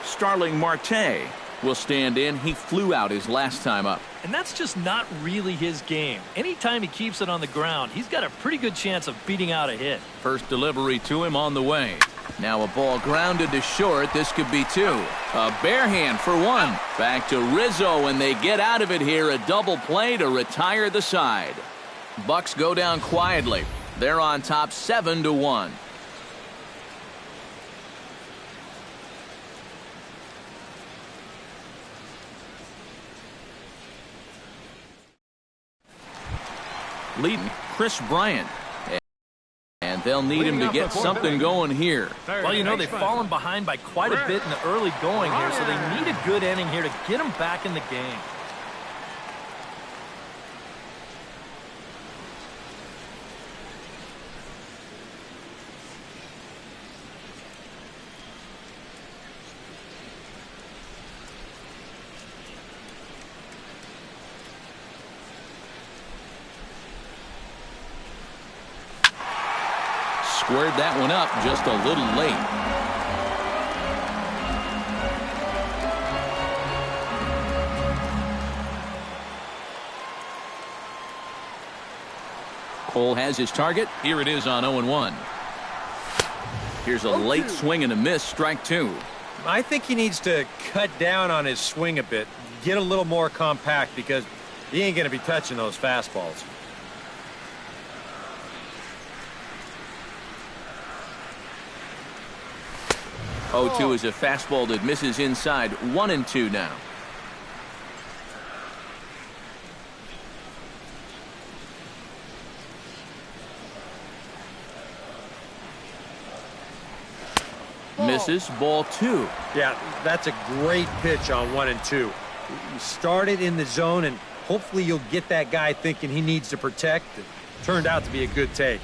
Speaker 1: Starling Marte will stand in. He flew out his last time up.
Speaker 4: And that's just not really his game. Anytime he keeps it on the ground, he's got a pretty good chance of beating out a hit.
Speaker 1: First delivery to him on the way. Now a ball grounded to short. This could be 2. A bare hand for 1. Back to Rizzo, and they get out of it here. A double play to retire the side. Bucks go down quietly. They're on top 7-1. leading Chris Bryant. And they'll need him to get something going here.
Speaker 4: Well, you know, they've fallen behind by quite a bit in the early going here, so they need a good inning here to get them back in the game.
Speaker 1: Squared that one up just a little late. Cole has his target. Here it is on 0-1. Here's a late swing and a miss, strike two.
Speaker 2: I think he needs to cut down on his swing a bit, get a little more compact, because he ain't going to be touching those fastballs.
Speaker 1: 0-2 is a fastball that misses inside. 1-2 now. Misses, ball two.
Speaker 2: Yeah, that's a great pitch on 1-2. You start it in the zone, and hopefully you'll get that guy thinking he needs to protect. It turned out to be a good take.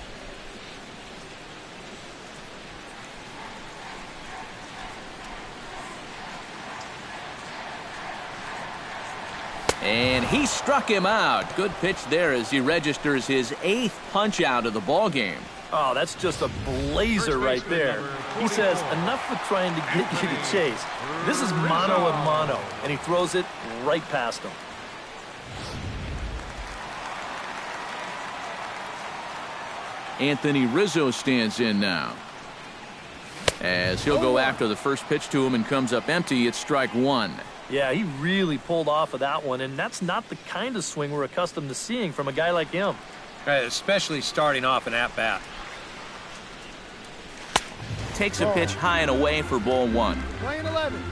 Speaker 1: And he struck him out. Good pitch there as he registers his 8th punch out of the ball game.
Speaker 4: Oh, that's just a blazer right there. He says, enough with trying to get you to chase. This is mano a mano, and he throws it right past him.
Speaker 1: Anthony Rizzo stands in now. As he'll go after the first pitch to him and comes up empty, it's strike one.
Speaker 4: Yeah, he really pulled off of that one, and that's not the kind of swing we're accustomed to seeing from a guy like him.
Speaker 2: Especially starting off an at-bat.
Speaker 1: Takes a pitch high and away for ball one.
Speaker 5: Playing 11.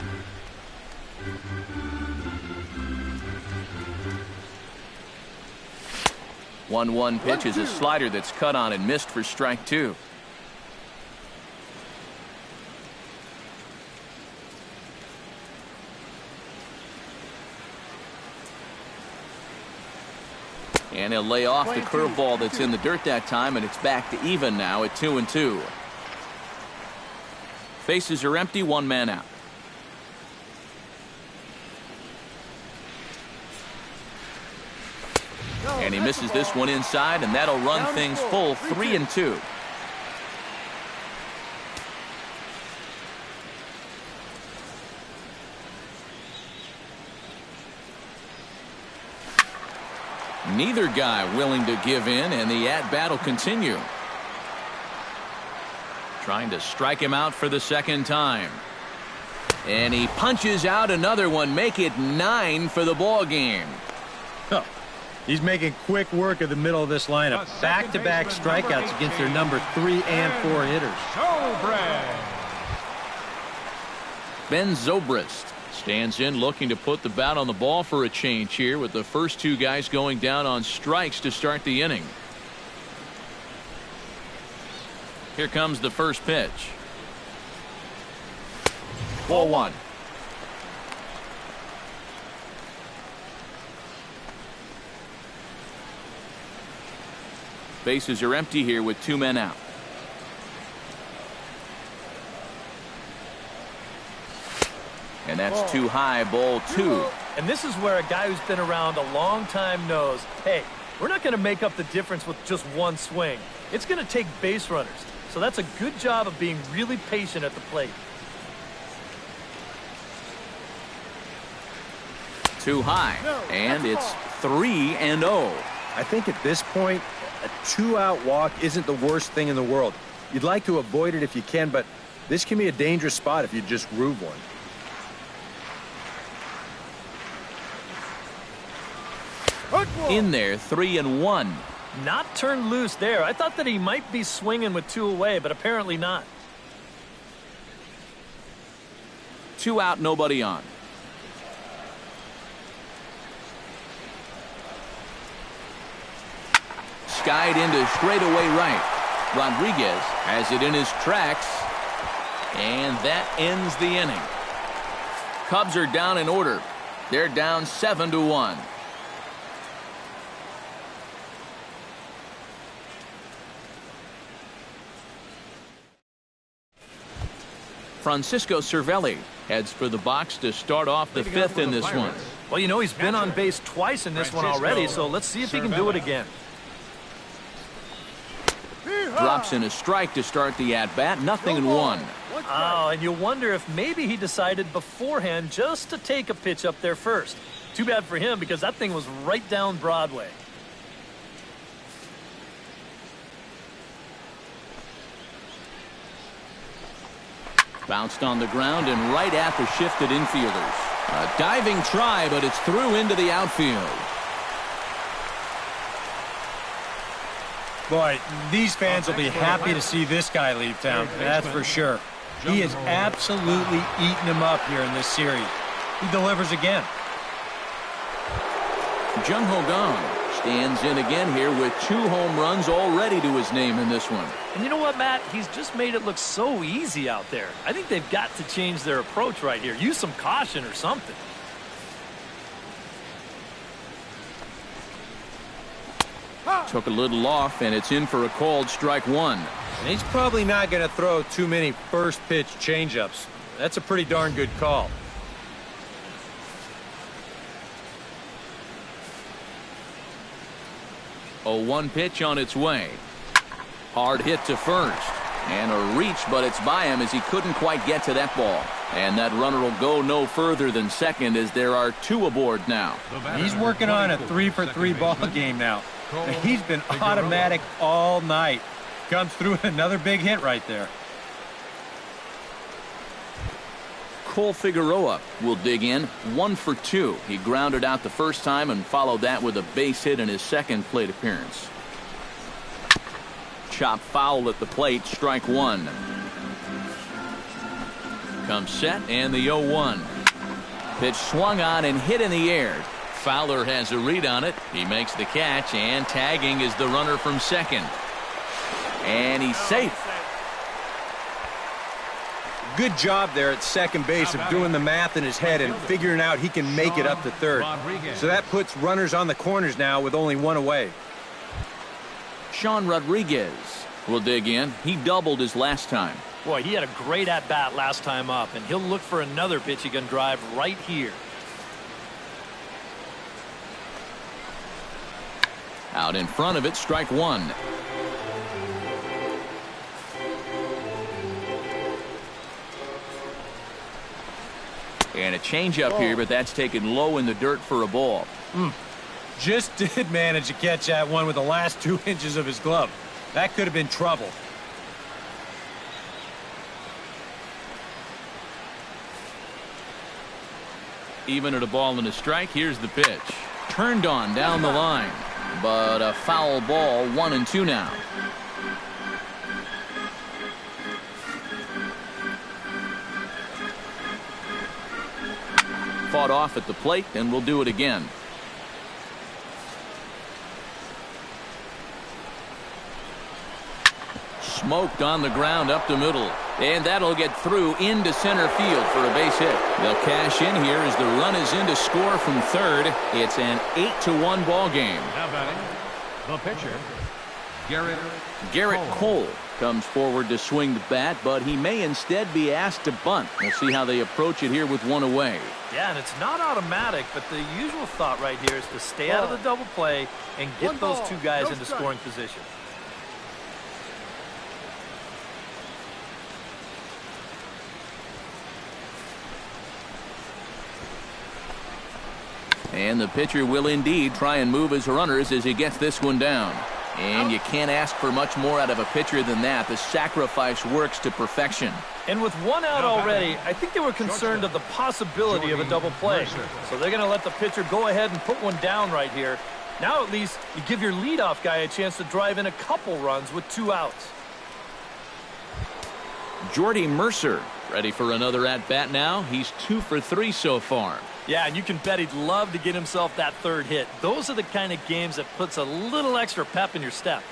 Speaker 1: One pitch is a slider that's cut on and missed for strike two. And he'll lay off the curveball that's in the dirt that time, and it's back to even now at 2-2. Bases are empty, one man out. And he misses this one inside, and that'll run things full 3-2. Neither guy willing to give in, and the at-bat will continue. Trying to strike him out for the second time. And he punches out another one, make it 9 for the ball game.
Speaker 2: Huh. He's making quick work of the middle of this lineup. Back-to-back strikeouts against their number 3 and 4 hitters.
Speaker 1: Ben Zobrist stands in looking to put the bat on the ball for a change here, with the first two guys going down on strikes to start the inning. Here comes the first pitch. Ball one. Bases are empty here with 2 men out. And that's too high, ball 2.
Speaker 4: And this is where a guy who's been around a long time knows, hey, we're not going to make up the difference with just one swing. It's going to take base runners. So that's a good job of being really patient at the plate.
Speaker 1: Too high, and it's 3-0.
Speaker 2: I think at this point, a 2-out walk isn't the worst thing in the world. You'd like to avoid it if you can, but this can be a dangerous spot if you just groove one.
Speaker 1: In there, 3-1.
Speaker 4: Not turned loose there. I thought that he might be swinging with 2 away, but apparently not.
Speaker 1: 2 out, nobody on. skied into straightaway right. Rodriguez has it in his tracks, and that ends the inning. Cubs are down in order. They're down 7-1. Francisco Cervelli heads for the box to start off the fifth in this one.
Speaker 4: Well, you know, he's been on base twice in this one already, so let's see if he can do it again.
Speaker 1: Drops in a strike to start the at-bat. 0-1.
Speaker 4: Oh, and you wonder if maybe he decided beforehand just to take a pitch up there first. Too bad for him because that thing was right down Broadway.
Speaker 1: Bounced on the ground and right at the shifted infielders. A diving try, but it's through into the outfield.
Speaker 2: Boy, these fans will be happy to see this guy leave town. That's for sure. He has absolutely eaten him up here in this series. He delivers again.
Speaker 1: Jung-Ho Kang stands in again here with 2 home runs already to his name in this one.
Speaker 4: And you know what, Matt? He's just made it look so easy out there. I think they've got to change their approach right here. Use some caution or something.
Speaker 1: Took a little off, and it's in for a called strike 1.
Speaker 2: And he's probably not going to throw too many first pitch changeups. That's a pretty darn good call.
Speaker 1: A 1 pitch on its way. Hard hit to first. And a reach, but it's by him as he couldn't quite get to that ball. And that runner will go no further than second as there are 2 aboard now.
Speaker 2: He's working on a 3-for-3 ball game now. He's been automatic all night. Comes through with another big hit right there.
Speaker 1: Cole Figueroa will dig in. 1 for 2. He grounded out the first time and followed that with a base hit in his second plate appearance. Chop foul at the plate. Strike 1. Comes set and the 0-1. Pitch swung on and hit in the air. Fowler has a read on it. He makes the catch, and tagging is the runner from second. And he's safe.
Speaker 2: Good job there at second base of doing the math in his head and figuring out he can make it up to third. So that puts runners on the corners now with only 1 away.
Speaker 1: Sean Rodriguez will dig in. He doubled his last time.
Speaker 4: Boy, he had a great at-bat last time up, and he'll look for another pitch he can drive right here.
Speaker 1: Out in front of it, strike 1. And a changeup here, but that's taken low in the dirt for a ball.
Speaker 2: Just did manage to catch that one with the last 2 inches of his glove. That could have been trouble.
Speaker 1: Even at a ball and a strike, here's the pitch. Turned on down the line, but a foul ball. 1-2 now. Fought off at the plate, and we'll do it again. Smoked on the ground up the middle, and that'll get through into center field for a base hit. They'll cash in here as the run is in to score from third. It's an 8-1 ball game.
Speaker 3: Now batting, the pitcher,
Speaker 1: Garrett Cole comes forward to swing the bat, but he may instead be asked to bunt. We'll see how they approach it here with 1 away.
Speaker 4: Yeah, and it's not automatic, but the usual thought right here is to stay out of the double play and get those 2 guys into scoring position.
Speaker 1: And the pitcher will indeed try and move his runners as he gets this one down. And you can't ask for much more out of a pitcher than that. The sacrifice works to perfection.
Speaker 4: And with 1 out already, I think they were concerned of the possibility of a double play. So they're going to let the pitcher go ahead and put one down right here. Now at least you give your leadoff guy a chance to drive in a couple runs with 2 outs.
Speaker 1: Jordy Mercer ready for another at-bat now. He's 2 for 3 so far.
Speaker 4: Yeah, and you can bet he'd love to get himself that third hit. Those are the kind of games that puts a little extra pep in your step.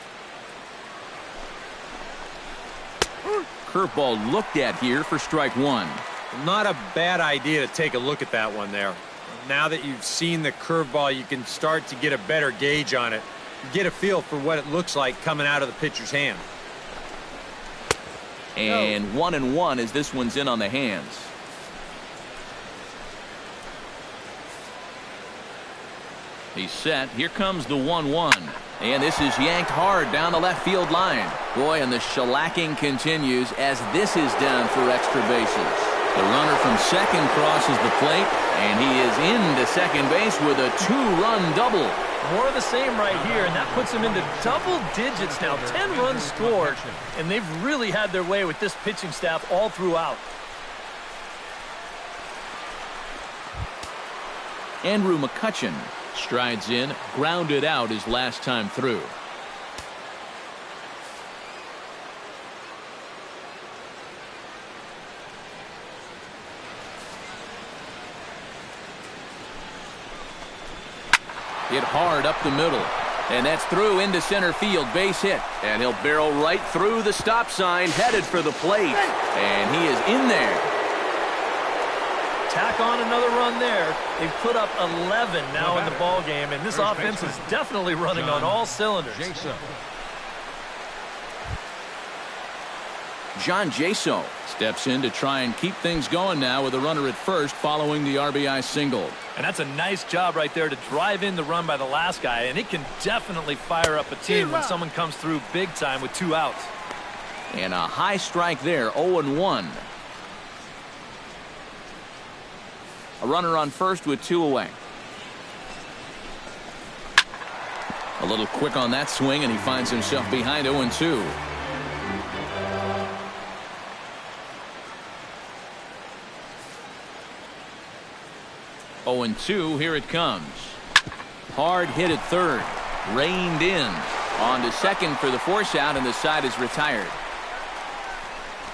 Speaker 1: Curveball looked at here for strike one.
Speaker 2: Not a bad idea to take a look at that one there. Now that you've seen the curveball, you can start to get a better gauge on it. Get a feel for what it looks like coming out of the pitcher's hand.
Speaker 1: And 1-1 as this one's in on the hands. He's set. Here comes the 1-1. And this is yanked hard down the left field line. Boy, and the shellacking continues as this is down for extra bases. The runner from second crosses the plate, and he is into second base with a two-run double.
Speaker 4: More of the same right here, and that puts them into double digits now. 10 runs scored, and they've really had their way with this pitching staff all throughout.
Speaker 1: Andrew McCutchen strides in, grounded out his last time through. Hit hard up the middle, and that's through into center field, base hit, and he'll barrel right through the stop sign, headed for the plate, and he is in there.
Speaker 4: Tack on another run there. They've put up 11 now in the ball game, and this offense is definitely running on all cylinders.
Speaker 1: John Jaso steps in to try and keep things going now with a runner at first following the RBI single.
Speaker 4: And that's a nice job right there to drive in the run by the last guy, and it can definitely fire up a team when someone comes through big time with 2 outs.
Speaker 1: And a high strike there, 0-1. A runner on first with 2 away. A little quick on that swing, and he finds himself behind 0-2. Oh, and 2, here it comes. Hard hit at third. Reined in. On to second for the force out, and the side is retired.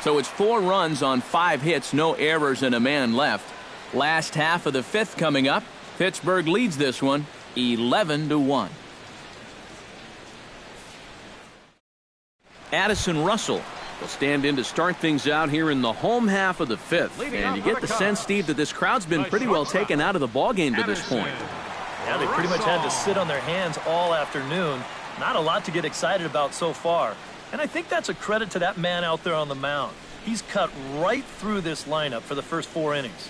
Speaker 1: So it's 4 runs on 5 hits, no errors, and a man left. Last half of the 5th coming up. Pittsburgh leads this one 11-1. Addison Russell will stand in to start things out here in the home half of the 5th. And you get the sense, Steve, that this crowd's been pretty well taken out of the ballgame to this point.
Speaker 4: Yeah, they pretty much had to sit on their hands all afternoon. Not a lot to get excited about so far. And I think that's a credit to that man out there on the mound. He's cut right through this lineup for the first 4 innings.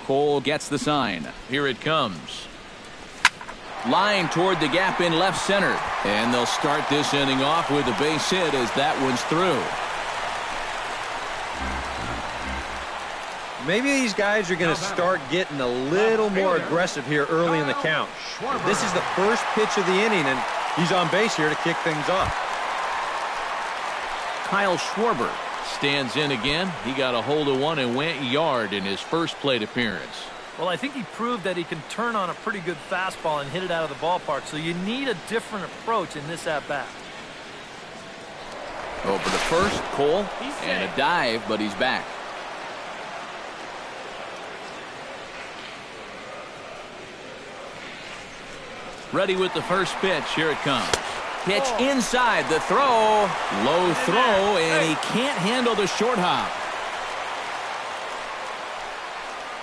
Speaker 1: Cole gets the sign. Here it comes. Line toward the gap in left center. And they'll start this inning off with a base hit as that one's through.
Speaker 2: Maybe these guys are going to start getting a little more aggressive here early in the count. This is the first pitch of the inning, and he's on base here to kick things off.
Speaker 1: Kyle Schwarber stands in again. He got a hold of one and went yard in his first plate appearance.
Speaker 4: Well, I think he proved that he can turn on a pretty good fastball and hit it out of the ballpark, so you need a different approach in this at-bat.
Speaker 1: Over to first, Cole, and a dive, but he's back. Ready with the first pitch. Here it comes. Pitch inside, the throw. Low throw, and he can't handle the short hop.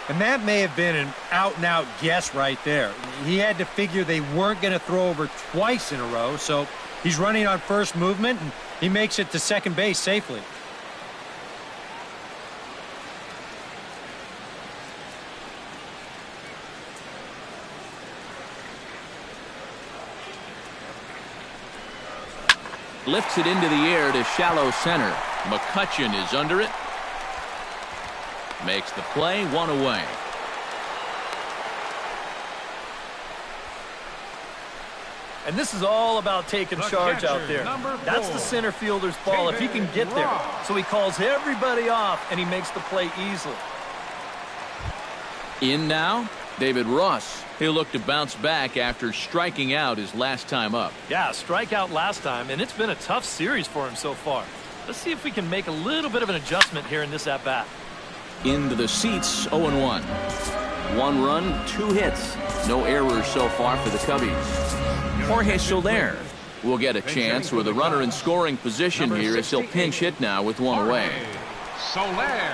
Speaker 2: And that may have been an out-and-out guess right there. He had to figure they weren't going to throw over twice in a row, so he's running on first movement, and he makes it to second base safely.
Speaker 1: Lifts it into the air to shallow center. McCutchen is under it. Makes the play, 1 away.
Speaker 4: And this is all about taking charge out there. That's the center fielder's ball if he can get there. So he calls everybody off, and he makes the play easily.
Speaker 1: In now, David Ross. He'll look to bounce back after striking out his last time up.
Speaker 4: Yeah, strikeout last time, and it's been a tough series for him so far. Let's see if we can make a little bit of an adjustment here in this at-bat.
Speaker 1: Into the seats, 0-1. 1 run, 2 hits. No errors so far for the Cubbies. Jorge Soler will get a chance with a runner in scoring position here as he'll pinch hit now with 1 away.
Speaker 3: Soler.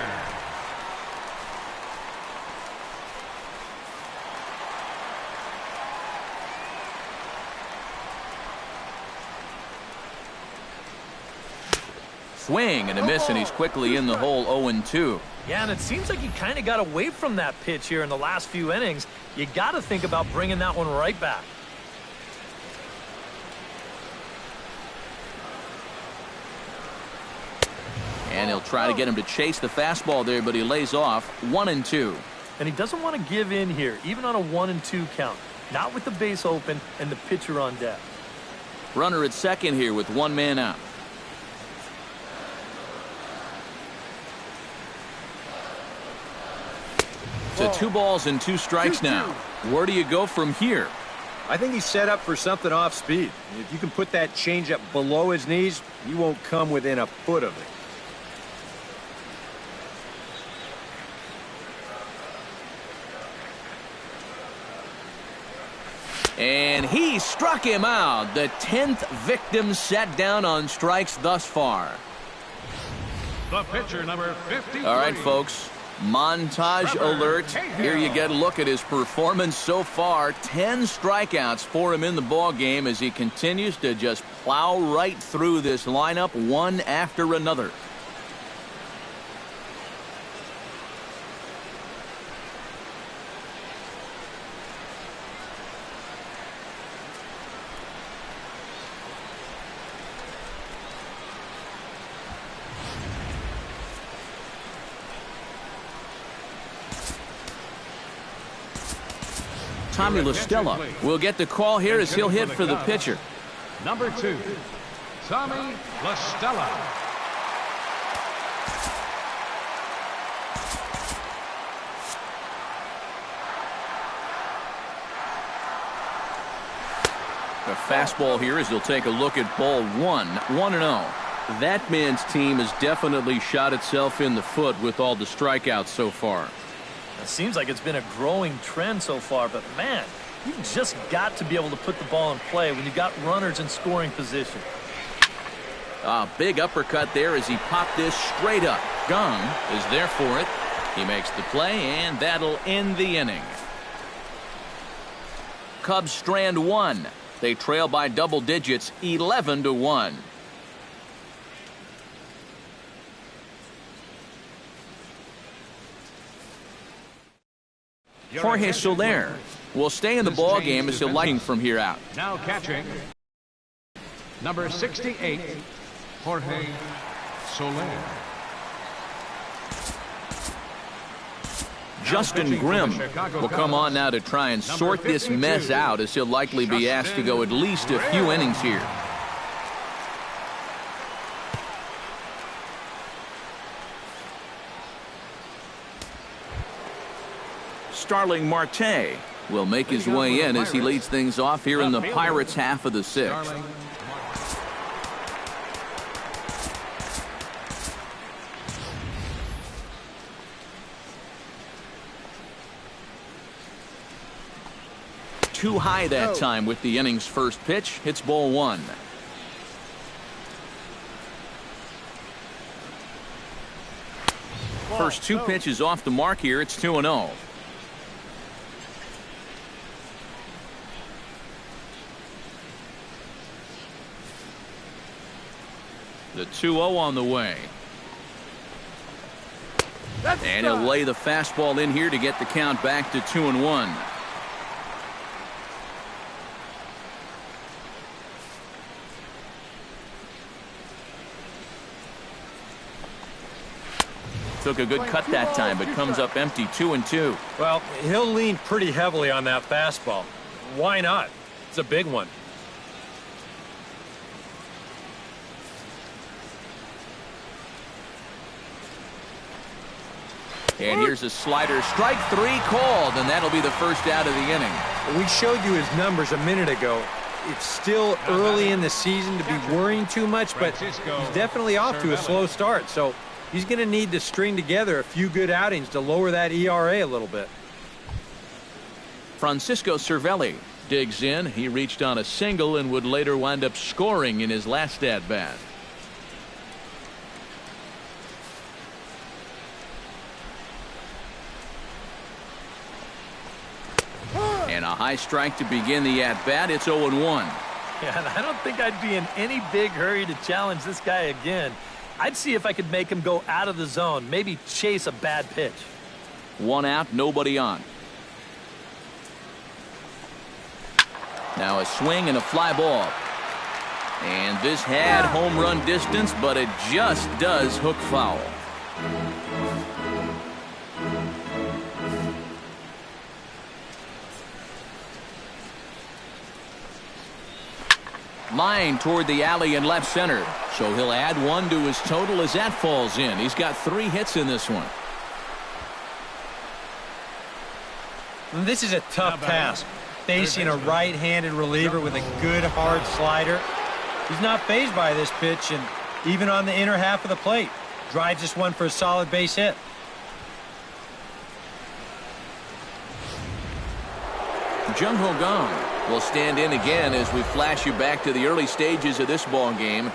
Speaker 1: Swing and a miss, and he's quickly in the hole, 0-2.
Speaker 4: Yeah, and it seems like he kind of got away from that pitch here in the last few innings. You got to think about bringing that one right back.
Speaker 1: And he'll try to get him to chase the fastball there, but he lays off. 1-2.
Speaker 4: And he doesn't want to give in here, even on a 1-2 count. Not with the base open and the pitcher on deck.
Speaker 1: Runner at second here with 1 man out. So 2 balls and 2 strikes now. Where do you go from here?
Speaker 2: I think he's set up for something off speed. If you can put that changeup below his knees, you won't come within a foot of it.
Speaker 1: And he struck him out. The 10th victim set down on strikes thus far.
Speaker 3: The pitcher, number 53.
Speaker 1: All right, folks. Montage alert. Here you get a look at his performance so far. 10 strikeouts for him in the ball game as he continues to just plow right through this lineup one after another. Tommy La Stella will get the call here as he'll hit for the pitcher.
Speaker 3: Number 2, Tommy La Stella.
Speaker 1: A fastball here as he'll take a look at ball 1, 1-0. That man's team has definitely shot itself in the foot with all the strikeouts so far.
Speaker 4: It seems like it's been a growing trend so far, but man, you've just got to be able to put the ball in play when you've got runners in scoring position.
Speaker 1: A big uppercut there as he popped this straight up. Gong is there for it. He makes the play, and that'll end the inning. Cubs strand 1. They trail by double digits, 11-1. Jorge Soler will stay in the ball game as he'll lighting from here out.
Speaker 3: Now catching, number 68, Jorge Soler.
Speaker 1: Justin Grimm will come on now to try and sort this mess out as he'll likely be asked to go at least a few innings here. Starling Marte will make his way in as he leads things off here in the Pirates' half of the 6th. Too high that time with the inning's first pitch. Hits ball 1. First 2 pitches off the mark here. It's 2-0. The 2-0 on the way. And he'll lay the fastball in here to get the count back to 2-1. Took a good cut that time, but comes up empty, 2-2.
Speaker 2: Well, he'll lean pretty heavily on that fastball. Why not? It's a big one.
Speaker 1: And here's a slider. Strike 3 called, and that'll be the first out of the inning.
Speaker 2: We showed you his numbers a minute ago. It's still early in the season to be worrying too much, but he's definitely off to a slow start. So He's going to need to string together a few good outings to lower that ERA a little bit.
Speaker 1: Francisco Cervelli digs in. He reached on a single and would later wind up scoring in his last at-bat. And a high strike to begin the at-bat. It's 0-1.
Speaker 4: Yeah, and I don't think I'd be in any big hurry to challenge this guy again. I'd see if I could make him go out of the zone, maybe chase a bad pitch.
Speaker 1: 1 out, nobody on. Now a swing and a fly ball. And this had home run distance, but it just does hook foul. Line toward the alley in left center. So he'll add 1 to his total as that falls in. He's got 3 hits in this one.
Speaker 2: This is a tough task, facing a right-handed reliever with a good hard slider. He's not fazed by this pitch, and even on the inner half of the plate, drives this one for a solid base hit.
Speaker 1: Jung Ho Gong will stand in again as we flash you back to the early stages of this ball game.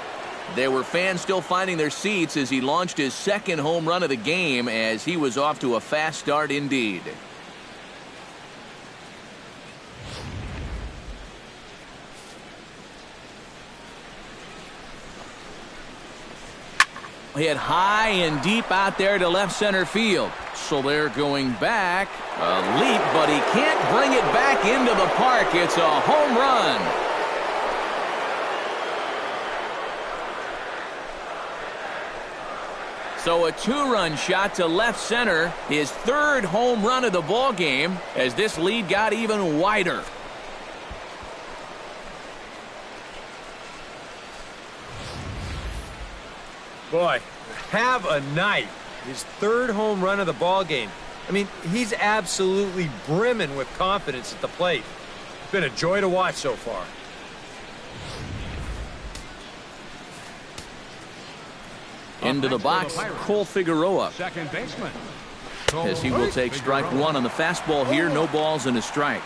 Speaker 1: There were fans still finding their seats as he launched his second home run of the game, as he was off to a fast start indeed. Hit high and deep out there to left center field. So they're going back. A leap, but he can't bring it back into the park. It's a home run. So a 2-run shot to left center. His 3rd home run of the ball game as this lead got even wider.
Speaker 2: Boy, have a night. His 3rd home run of the ball game. I mean, he's absolutely brimming with confidence at the plate. It's been a joy to watch so far.
Speaker 1: Into the box, Cole Figueroa.
Speaker 3: Second baseman.
Speaker 1: As he will take strike 1 on the fastball here. No balls and a strike.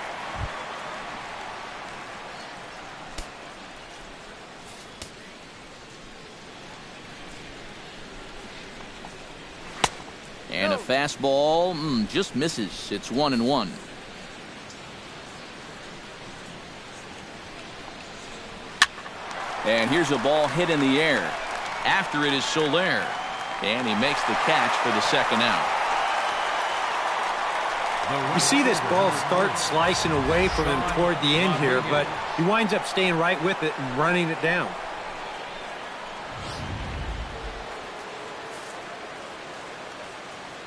Speaker 1: And a fastball just misses. It's 1-1. And here's a ball hit in the air. After it is Soler. And he makes the catch for the second out.
Speaker 2: You see this ball start slicing away from him toward the end here, but he winds up staying right with it and running it down.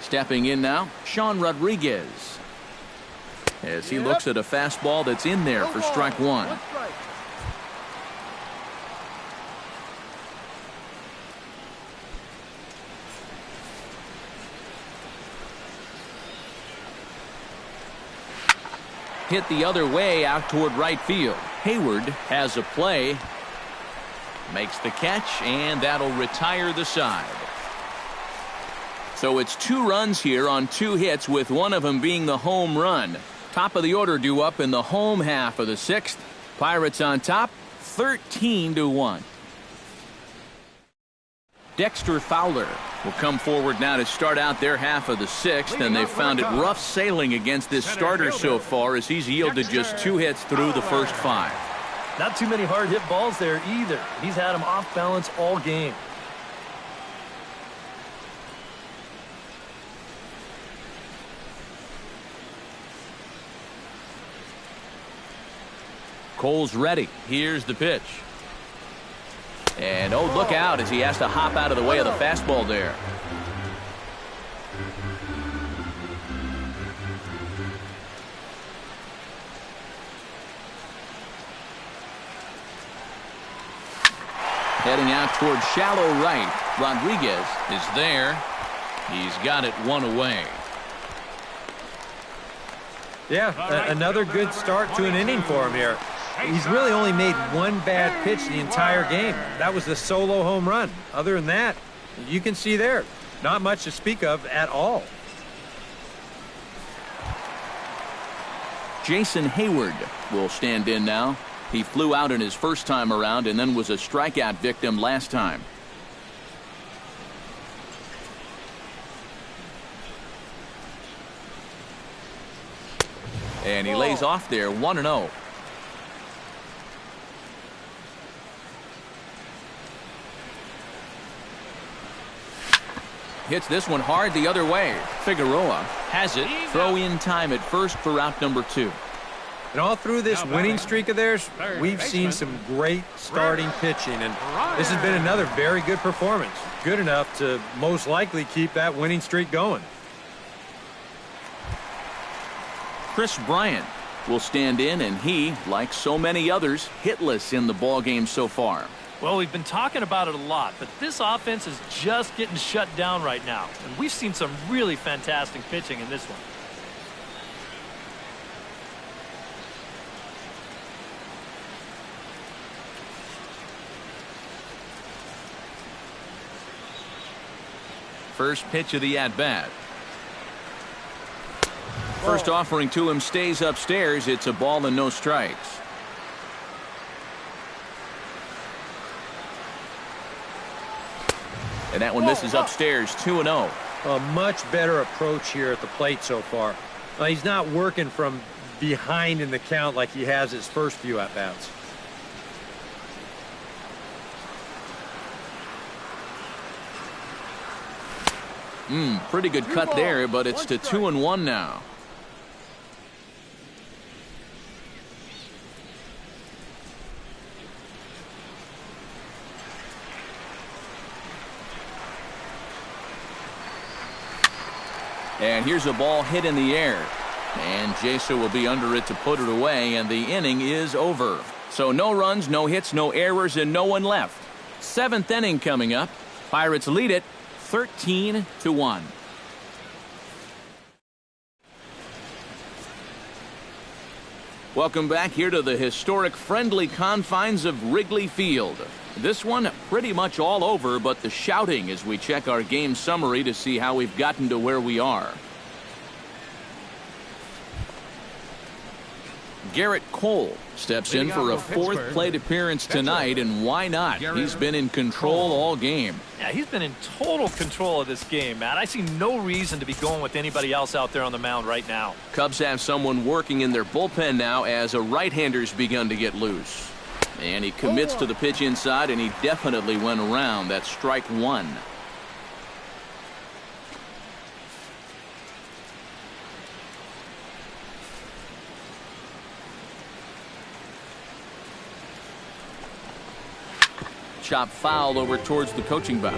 Speaker 1: Stepping in now, Sean Rodriguez. As he looks at a fastball that's in there for strike 1. Hit the other way out toward right field. Hayward has a play. Makes the catch, and that'll retire the side. So it's 2 runs here on 2 hits, with one of them being the home run. Top of the order due up in the home half of the 6th. Pirates on top, 13-1. Dexter Fowler will come forward now to start out their half of the 6th, and they've found it rough sailing against this starter so far, as he's yielded just 2 hits through the first 5.
Speaker 4: Not too many hard hit balls there either. He's had them off balance all game.
Speaker 1: Cole's ready. Here's the pitch. And oh, look out as he has to hop out of the way of the fastball there. Heading out toward shallow right. Rodriguez is there. He's got it 1 away.
Speaker 2: Yeah, another good start to an inning for him here. He's really only made 1 bad pitch the entire game. That was the solo home run. Other than that, you can see there, not much to speak of at all.
Speaker 1: Jason Hayward will stand in now. He flew out in his first time around and then was a strikeout victim last time. And he lays off there, 1-0. Hits this one hard the other way. Figueroa has it. Throw in time at first for out number 2.
Speaker 2: And all through this winning streak of theirs, we've seen some great starting pitching, and this has been another very good performance. Good enough to most likely keep that winning streak going.
Speaker 1: Chris Bryant will stand in, and he, like so many others, hitless in the ballgame so far.
Speaker 4: Well, we've been talking about it a lot, but this offense is just getting shut down right now. And we've seen some really fantastic pitching in this one.
Speaker 1: First pitch of the at-bat. First offering to him stays upstairs. It's a ball and no strikes. And that one misses upstairs, 2-0.
Speaker 2: A much better approach here at the plate so far. He's not working from behind in the count like he has his first few at-bats.
Speaker 1: Pretty good cut there, but it's to 2-1 now. And here's a ball hit in the air. And Jaso will be under it to put it away, and the inning is over. So no runs, no hits, no errors, and no one left. 7th inning coming up. Pirates lead it 13-1. Welcome back here to the historic friendly confines of Wrigley Field. This one pretty much all over, but the shouting as we check our game summary to see how we've gotten to where we are. Garrett Cole steps in for a 4th plate appearance tonight, and why not? He's been in control all game.
Speaker 4: Yeah, he's been in total control of this game, Matt. I see no reason to be going with anybody else out there on the mound right now.
Speaker 1: Cubs have someone working in their bullpen now as a right-hander's begun to get loose. And he commits to the pitch inside, and he definitely went around. That's strike 1. Chop foul over towards the coaching box.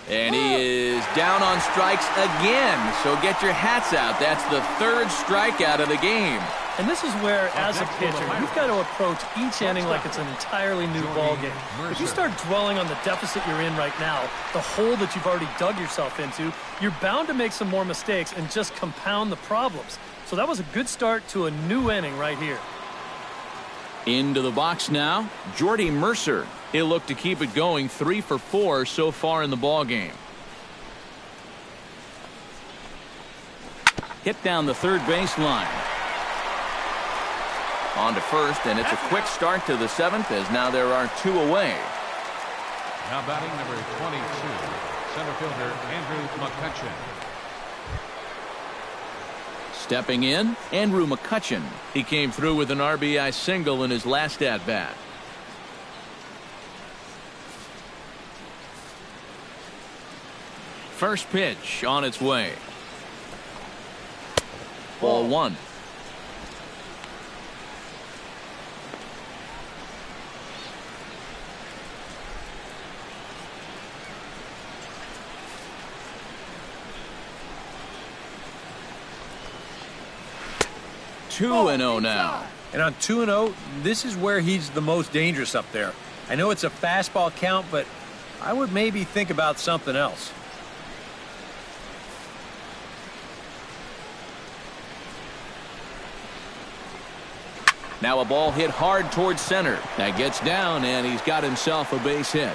Speaker 1: And he is down on strikes again. So get your hats out. That's the 3rd strikeout of the game.
Speaker 4: And this is where, as a pitcher, you've got to approach each inning like it's an entirely new ball game. If you start dwelling on the deficit you're in right now, the hole that you've already dug yourself into, you're bound to make some more mistakes and just compound the problems. So that was a good start to a new inning right here.
Speaker 1: Into the box now, Jordy Mercer. He'll look to keep it going, 3 for 4 so far in the ball game. Hit down the third baseline. On to first, and it's a quick start to the 7th as now there are 2 away.
Speaker 3: Now batting number 22, center fielder Andrew McCutchen.
Speaker 1: Stepping in, Andrew McCutchen. He came through with an RBI single in his last at-bat. First pitch on its way. Ball 1. Two and 0 now.
Speaker 2: And on 2-0, this is where he's the most dangerous up there. I know it's a fastball count, but I would maybe think about something else.
Speaker 1: Now a ball hit hard towards center. That gets down, and he's got himself a base hit.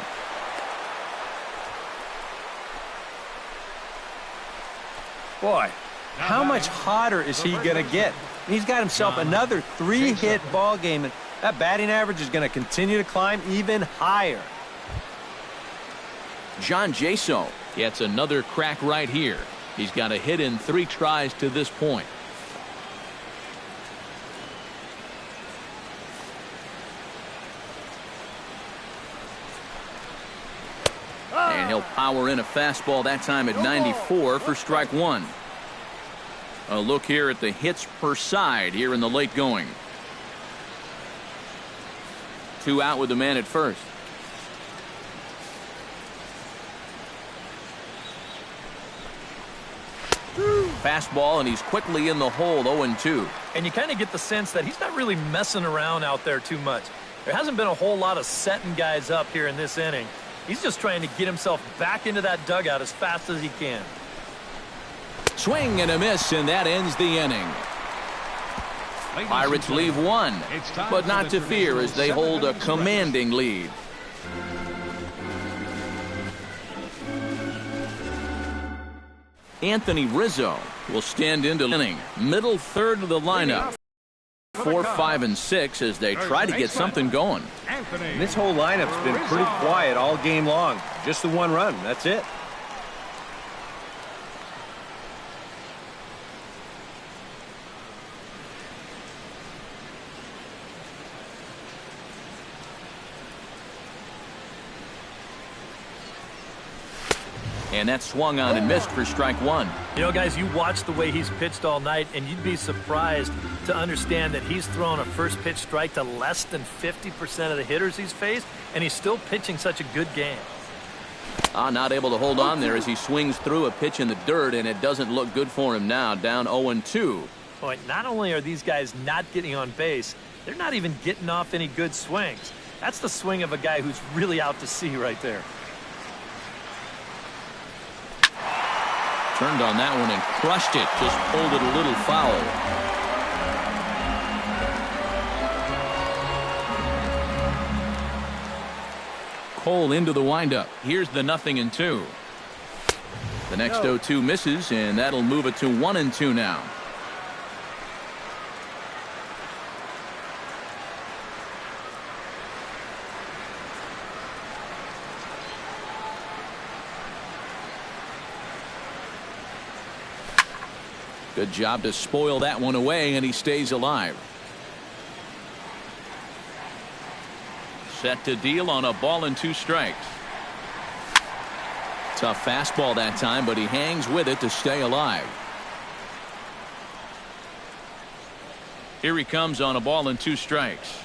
Speaker 2: Boy, how much hotter is he going to get? He's got himself another 3-hit ball game, and that batting average is going to continue to climb even higher.
Speaker 1: John Jaso gets another crack right here. He's got a hit in 3 tries to this point. And he'll power in a fastball that time at 94 for strike 1. A look here at the hits per side here in the late going. 2 out with the man at first. Fastball, and he's quickly in the hole, 0-2.
Speaker 4: And you kind of get the sense that he's not really messing around out there too much. There hasn't been a whole lot of setting guys up here in this inning. He's just trying to get himself back into that dugout as fast as he can.
Speaker 1: Swing and a miss, and that ends the inning. Pirates leave 1, but not to fear as they hold a commanding lead. Anthony Rizzo will stand into the inning. Middle third of the lineup. 4, 5, and 6 as they try to get something going.
Speaker 2: This whole lineup's been pretty quiet all game long. Just the 1 run. That's it.
Speaker 1: And that swung on and missed for strike 1.
Speaker 4: You know, guys, you watch the way he's pitched all night, and you'd be surprised to understand that he's thrown a first pitch strike to less than 50% of the hitters he's faced, and he's still pitching such a good game.
Speaker 1: Not able to hold on there as he swings through a pitch in the dirt, and it doesn't look good for him now. Down 0-2.
Speaker 4: Boy, not only are these guys not getting on base, they're not even getting off any good swings. That's the swing of a guy who's really out to sea right there.
Speaker 1: Turned on that one and crushed it. Just pulled it a little foul. Cole into the windup. Here's the 0-2. The next 0-2 misses, and that'll move it to 1-2 now. Good job to spoil that one away, and he stays alive. Set to deal on a ball and 2 strikes. Tough fastball that time, but he hangs with it to stay alive. Here he comes on a ball and 2 strikes.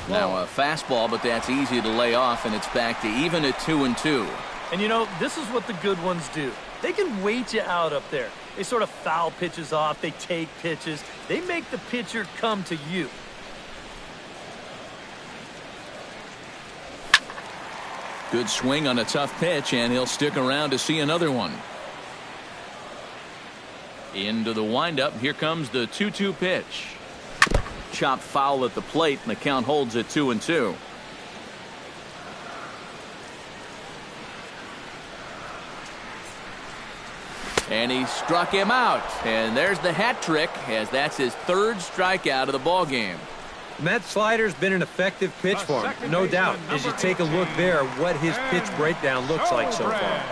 Speaker 1: Now a fastball, but that's easy to lay off, and it's back to even at 2-2.
Speaker 4: And you know, this is what the good ones do. They can wait you out up there. They sort of foul pitches off. They take pitches. They make the pitcher come to you.
Speaker 1: Good swing on a tough pitch, and he'll stick around to see another one. Into the windup. Here comes the 2-2 pitch. Chopped foul at the plate, and the count holds at 2-2. And he struck him out. And there's the hat trick, as that's his 3rd strikeout of the ball game.
Speaker 2: And that slider's been an effective pitch for him, no doubt. As you take a look there, what his pitch breakdown looks like so far.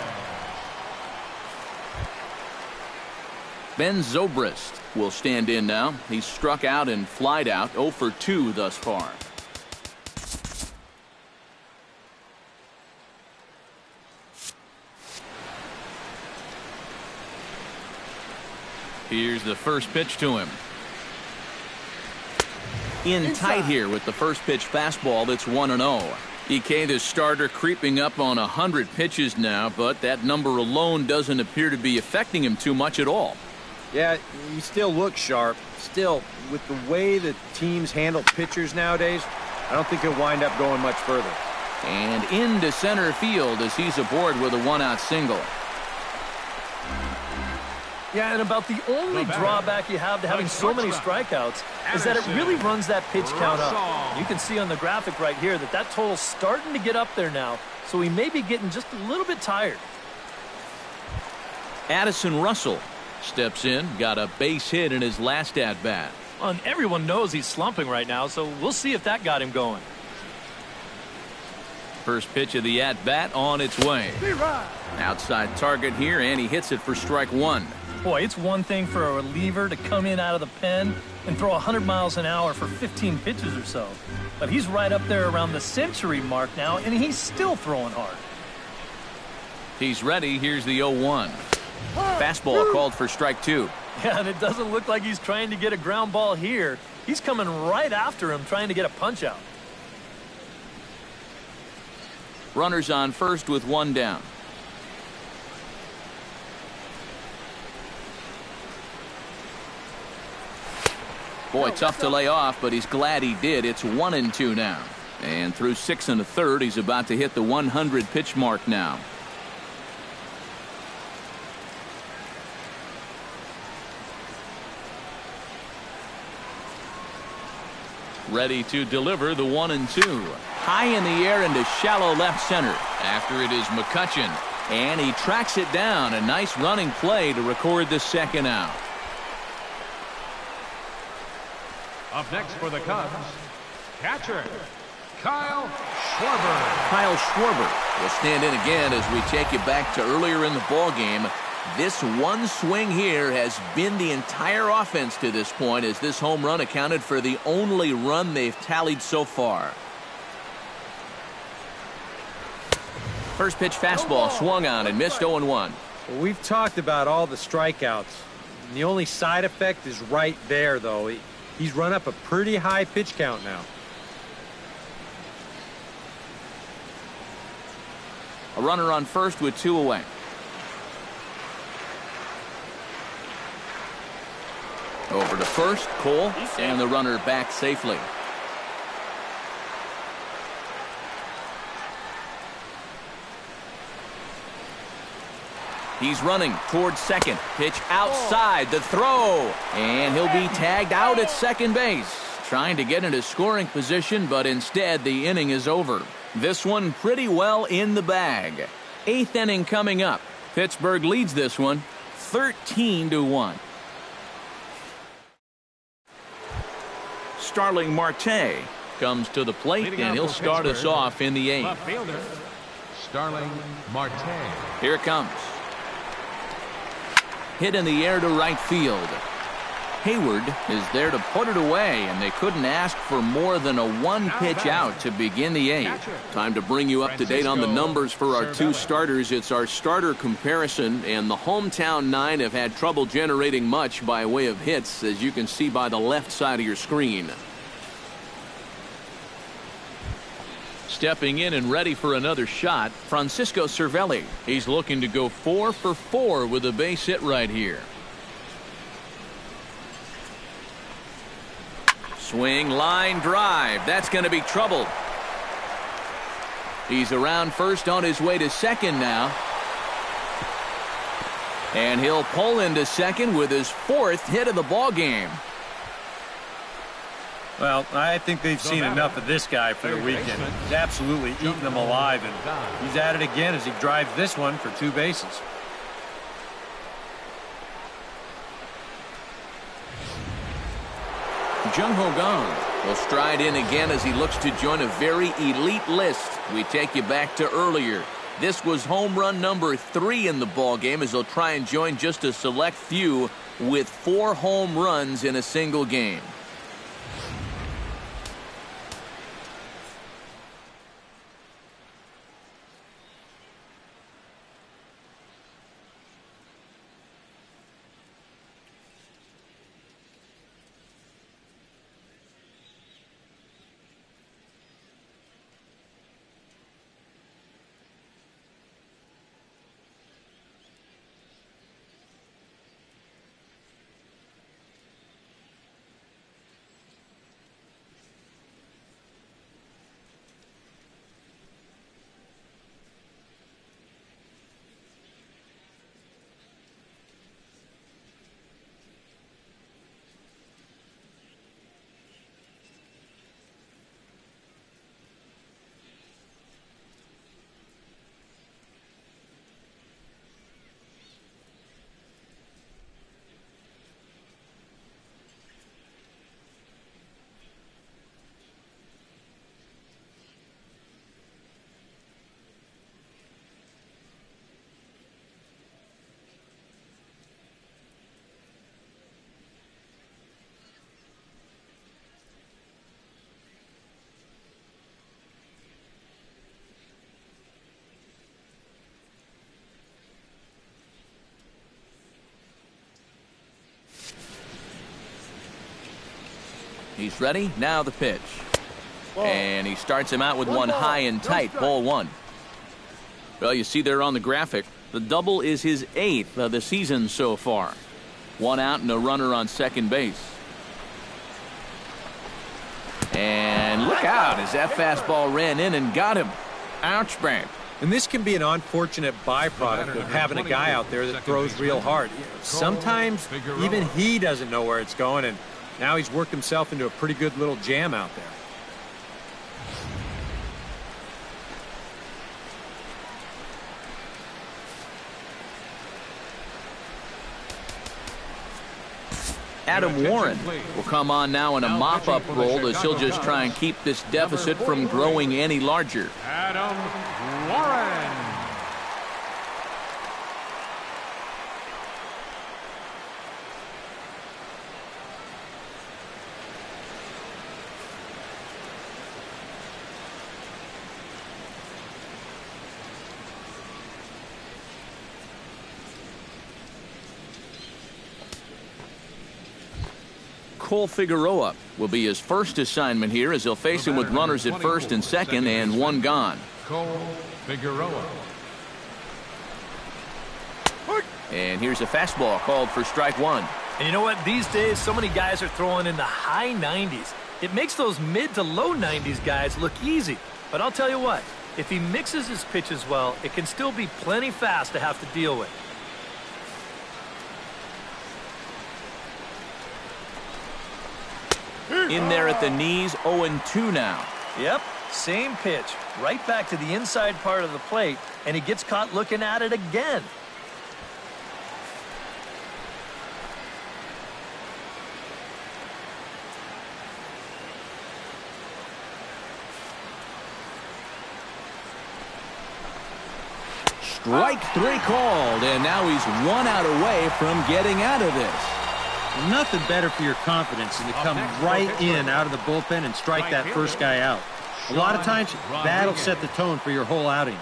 Speaker 1: Ben Zobrist will stand in now. He's struck out and flied out, 0 for 2 thus far. Here's the first pitch to him. In tight here with the first pitch fastball. That's 1-0. EK, the starter, creeping up on 100 pitches now, but that number alone doesn't appear to be affecting him too much at all.
Speaker 2: Yeah, he still looks sharp. Still, with the way that teams handle pitchers nowadays, I don't think he'll wind up going much further.
Speaker 1: And into center field as he's aboard with a one-out single.
Speaker 4: Yeah, and about the only drawback you have to having so many strikeouts is that it really runs that pitch count up. You can see on the graphic right here that that total's starting to get up there now, so he may be getting just a little bit tired.
Speaker 1: Addison Russell steps in, got a base hit in his last at-bat.
Speaker 4: And everyone knows he's slumping right now, so we'll see if that got him going.
Speaker 1: First pitch of the at-bat on its way. Outside target here, and he hits it for strike one.
Speaker 4: Boy, it's one thing for a reliever to come in out of the pen and throw 100 miles an hour for 15 pitches or so. But he's right up there around the century mark now, and he's still throwing hard.
Speaker 1: He's ready. Here's the 0-1. Fastball called for strike two.
Speaker 4: Yeah, and it doesn't look like he's trying to get a ground ball here. He's coming right after him, trying to get a punch out.
Speaker 1: Runners on first with one down. Boy, tough to lay off, but he's glad he did. It's 1-2 now. And through 6 1/3, he's about to hit the 100 pitch mark now. Ready to deliver the 1-2. High in the air into shallow left center. After it is McCutchen. And he tracks it down. A nice running play to record the second out.
Speaker 3: Up next for the Cubs, catcher Kyle Schwarber.
Speaker 1: Kyle Schwarber will stand in again as we take you back to earlier in the ball game. This one swing here has been the entire offense to this point, as this home run accounted for the only run they've tallied so far. First pitch fastball swung on and missed. 0-1.
Speaker 2: Well, we've talked about all the strikeouts. And the only side effect is right there, though. He's run up a pretty high pitch count now.
Speaker 1: A runner on first with 2 away. Over to first, Cole, and the runner back safely. He's running towards second. Pitch outside. The throw. And he'll be tagged out at second base. Trying to get into scoring position, but instead the inning is over. This one pretty well in the bag. 8th inning coming up. Pittsburgh leads this one 13-1. Starling Marte comes to the plate, and he'll start us off in the 8th.
Speaker 3: Left fielder Starling Marte.
Speaker 1: Here it comes. Hit in the air to right field. Hayward is there to put it away, and they couldn't ask for more than a one-pitch out to begin the 8th. Time to bring you up to date on the numbers for our 2 starters. It's our starter comparison, and the hometown 9 have had trouble generating much by way of hits, as you can see by the left side of your screen. Stepping in and ready for another shot, Francisco Cervelli. He's looking to go 4 for 4 with a base hit right here. Swing, line drive. That's going to be trouble. He's around first, on his way to second now. And he'll pull into second with his 4th hit of the ball game.
Speaker 2: Well, I think they've seen enough of this guy for the weekend. He's absolutely eating them alive, and he's at it again as he drives this one for 2 bases.
Speaker 1: Jung Ho Kang will stride in again as he looks to join a very elite list. We take you back to earlier. This was home run number 3 in the ball game, as he'll try and join just a select few with 4 home runs in a single game. He's ready. Now the pitch. And he starts him out with one high and tight. Ball one. Well, you see there on the graphic, the double is his 8th of the season so far. One out and a runner on second base. And look out as that fastball ran in and got him. Ouch, bang.
Speaker 2: And this can be an unfortunate byproduct of having a guy out there that throws real hard. Sometimes even he doesn't know where it's going, and now he's worked himself into a pretty good little jam out there.
Speaker 1: Adam Warren will come on now in a mop-up role as he'll just try and keep this deficit from growing any larger.
Speaker 3: Adam Warren.
Speaker 1: Cole Figueroa will be his first assignment here as he'll face him with runners at first and second and one gone.
Speaker 3: Cole Figueroa.
Speaker 1: And here's a fastball called for strike one.
Speaker 4: And you know what? These days, so many guys are throwing in the high 90s. It makes those mid to low 90s guys look easy. But I'll tell you what, if he mixes his pitches well, it can still be plenty fast to have to deal with.
Speaker 1: In there at the knees, 0-2 now.
Speaker 4: Yep, same pitch. Right back to the inside part of the plate, and he gets caught looking at it again.
Speaker 1: Strike three called, and now he's 1 out away from getting out of this.
Speaker 2: Nothing better for your confidence than to come right in out of the bullpen and strike that first guy out. A lot of times, that'll set the tone for your whole outing.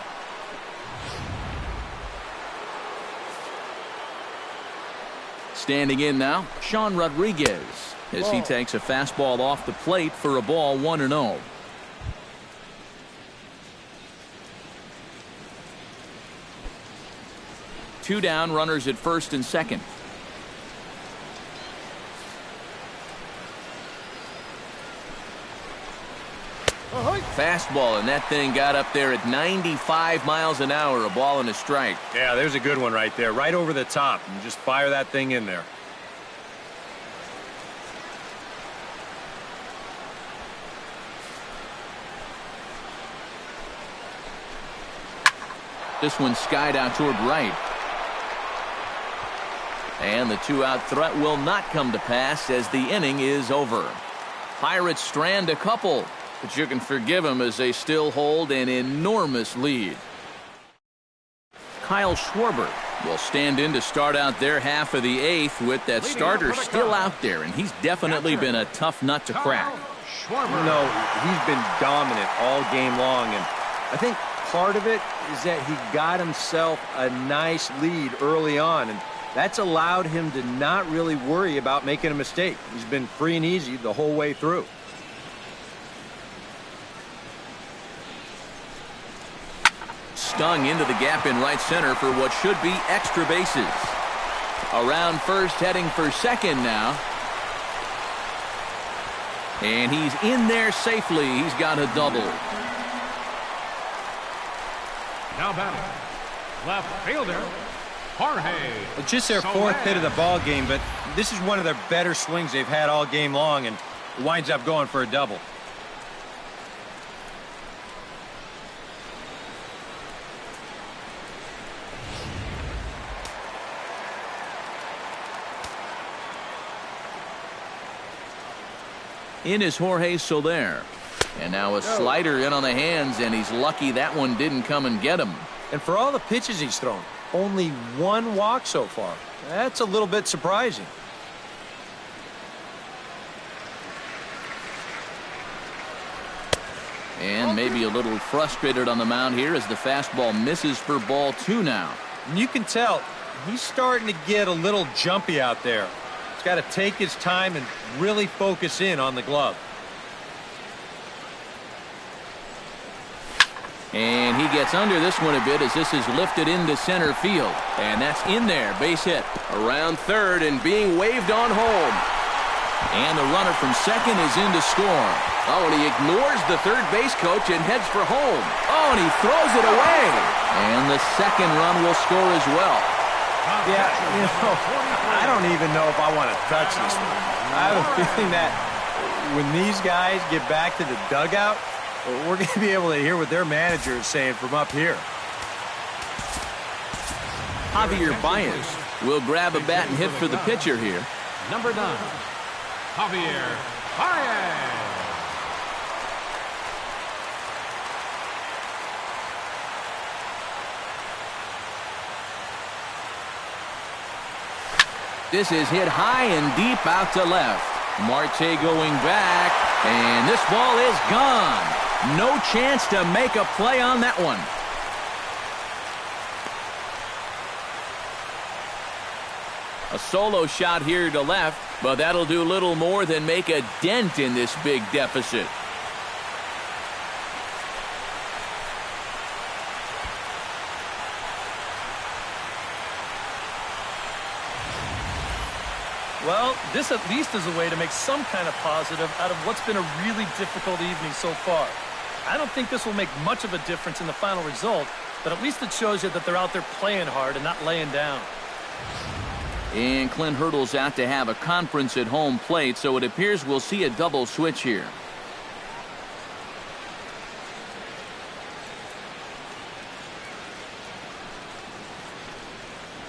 Speaker 1: Standing in now, Sean Rodriguez, as he takes a fastball off the plate for a ball 1-0. Two down, runners at first and second. Fastball, and that thing got up there at 95 miles an hour, a ball and a strike.
Speaker 2: Yeah, there's a good one right there, right over the top, and just fire that thing in there.
Speaker 1: This one skied out toward right. And the 2-out threat will not come to pass as the inning is over. Pirates strand a couple, but you can forgive them as they still hold an enormous lead. Kyle Schwarber will stand in to start out their half of the 8th with that starter still out there, and he's definitely been a tough nut to crack.
Speaker 2: You know, he's been dominant all game long, and I think part of it is that he got himself a nice lead early on, and that's allowed him to not really worry about making a mistake. He's been free and easy the whole way through.
Speaker 1: Stung into the gap in right center for what should be extra bases. Around first, heading for second now. And he's in there safely. He's got a double.
Speaker 3: Now batting, left fielder, Jorge.
Speaker 2: It's just their fourth hit of the ball game, but this is one of their better swings they've had all game long, and it winds up going for a double.
Speaker 1: In is Jorge Soler. And now a slider in on the hands, and he's lucky that one didn't come and get him.
Speaker 2: And for all the pitches he's thrown, only one walk so far. That's a little bit surprising.
Speaker 1: And maybe a little frustrated on the mound here as the fastball misses for ball 2 now.
Speaker 2: And you can tell he's starting to get a little jumpy out there. He's got to take his time and really focus in on the glove.
Speaker 1: And he gets under this one a bit as this is lifted into center field. And that's in there. Base hit. Around third and being waved on home. And the runner from second is in to score. Oh, and he ignores the third base coach and heads for home. Oh, and he throws it away. And the second run will score as well.
Speaker 2: Yeah, I don't even know if I want to touch this one. I have a feeling that when these guys get back to the dugout, we're going to be able to hear what their manager is saying from up here.
Speaker 1: Javier Baez will grab a bat and hit for the pitcher here.
Speaker 3: Number 9, Javier Baez.
Speaker 1: This is hit high and deep out to left. Marte going back, and this ball is gone. No chance to make a play on that one. A solo shot here to left, but that'll do little more than make a dent in this big deficit.
Speaker 4: Well, this at least is a way to make some kind of positive out of what's been a really difficult evening so far. I don't think this will make much of a difference in the final result, but at least it shows you that they're out there playing hard and not laying down.
Speaker 1: And Clint Hurdle's out to have a conference at home plate, so it appears we'll see a double switch here.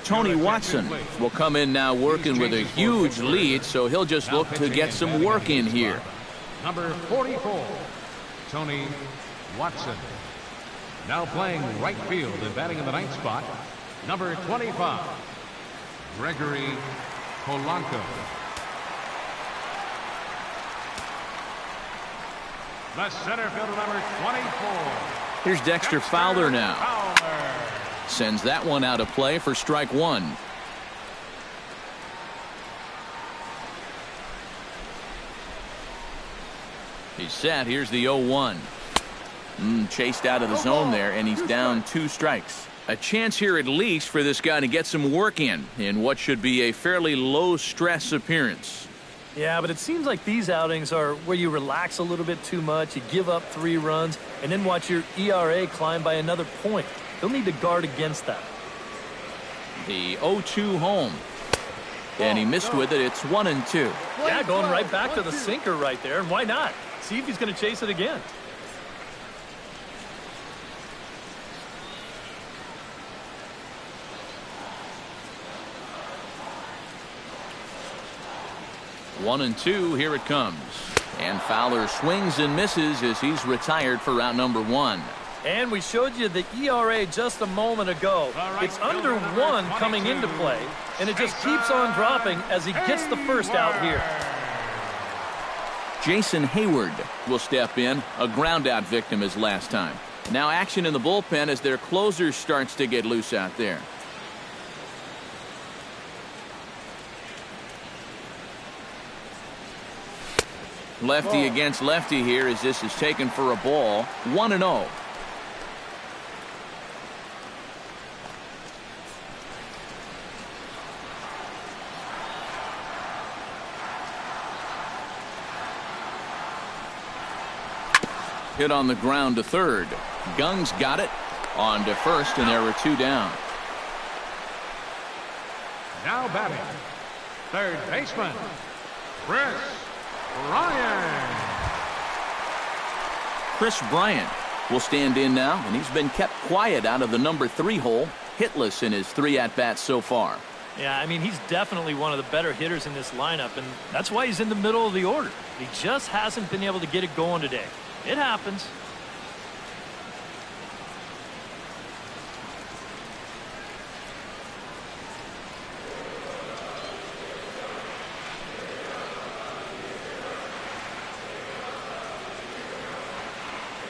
Speaker 1: Tony Watson will come in now working with a huge lead, so he'll just look to get some work in here.
Speaker 3: Number 44, Tony Watson. Now playing right field and batting in the ninth spot, number 25, Gregory Polanco. The center fielder, number 24.
Speaker 1: Here's Dexter Fowler now. Sends that one out of play for strike one. He's set. Here's the 0-1. Chased out of the zone there, and he's down 2 strikes. A chance here at least for this guy to get some work in what should be a fairly low-stress appearance.
Speaker 4: Yeah, but it seems like these outings are where you relax a little bit too much, you give up 3 runs, and then watch your ERA climb by another point. They'll need to guard against that.
Speaker 1: The 0-2 home. And he missed with it. It's 1-2.
Speaker 4: Yeah, going right back to the sinker right there, and why not? See if he's going to chase it again.
Speaker 1: One and two, here it comes. And Fowler swings and misses as he's retired for round number 1.
Speaker 4: And we showed you the ERA just a moment ago. It's under 1 coming into play, and it just keeps on dropping as he gets the first out here.
Speaker 1: Jason Hayward will step in, a ground-out victim as last time. Now action in the bullpen as their closer starts to get loose out there. Lefty against lefty here as this is taken for a ball. 1-0. Hit on the ground to third. Gung's got it. On to first, and there were 2 down.
Speaker 3: Now batting, third baseman, Chris Bryant.
Speaker 1: Chris Bryant will stand in now, and he's been kept quiet out of the number 3 hole, hitless in his 3 at-bats so far.
Speaker 4: Yeah, I mean, he's definitely one of the better hitters in this lineup, and that's why he's in the middle of the order. He just hasn't been able to get it going today. It happens.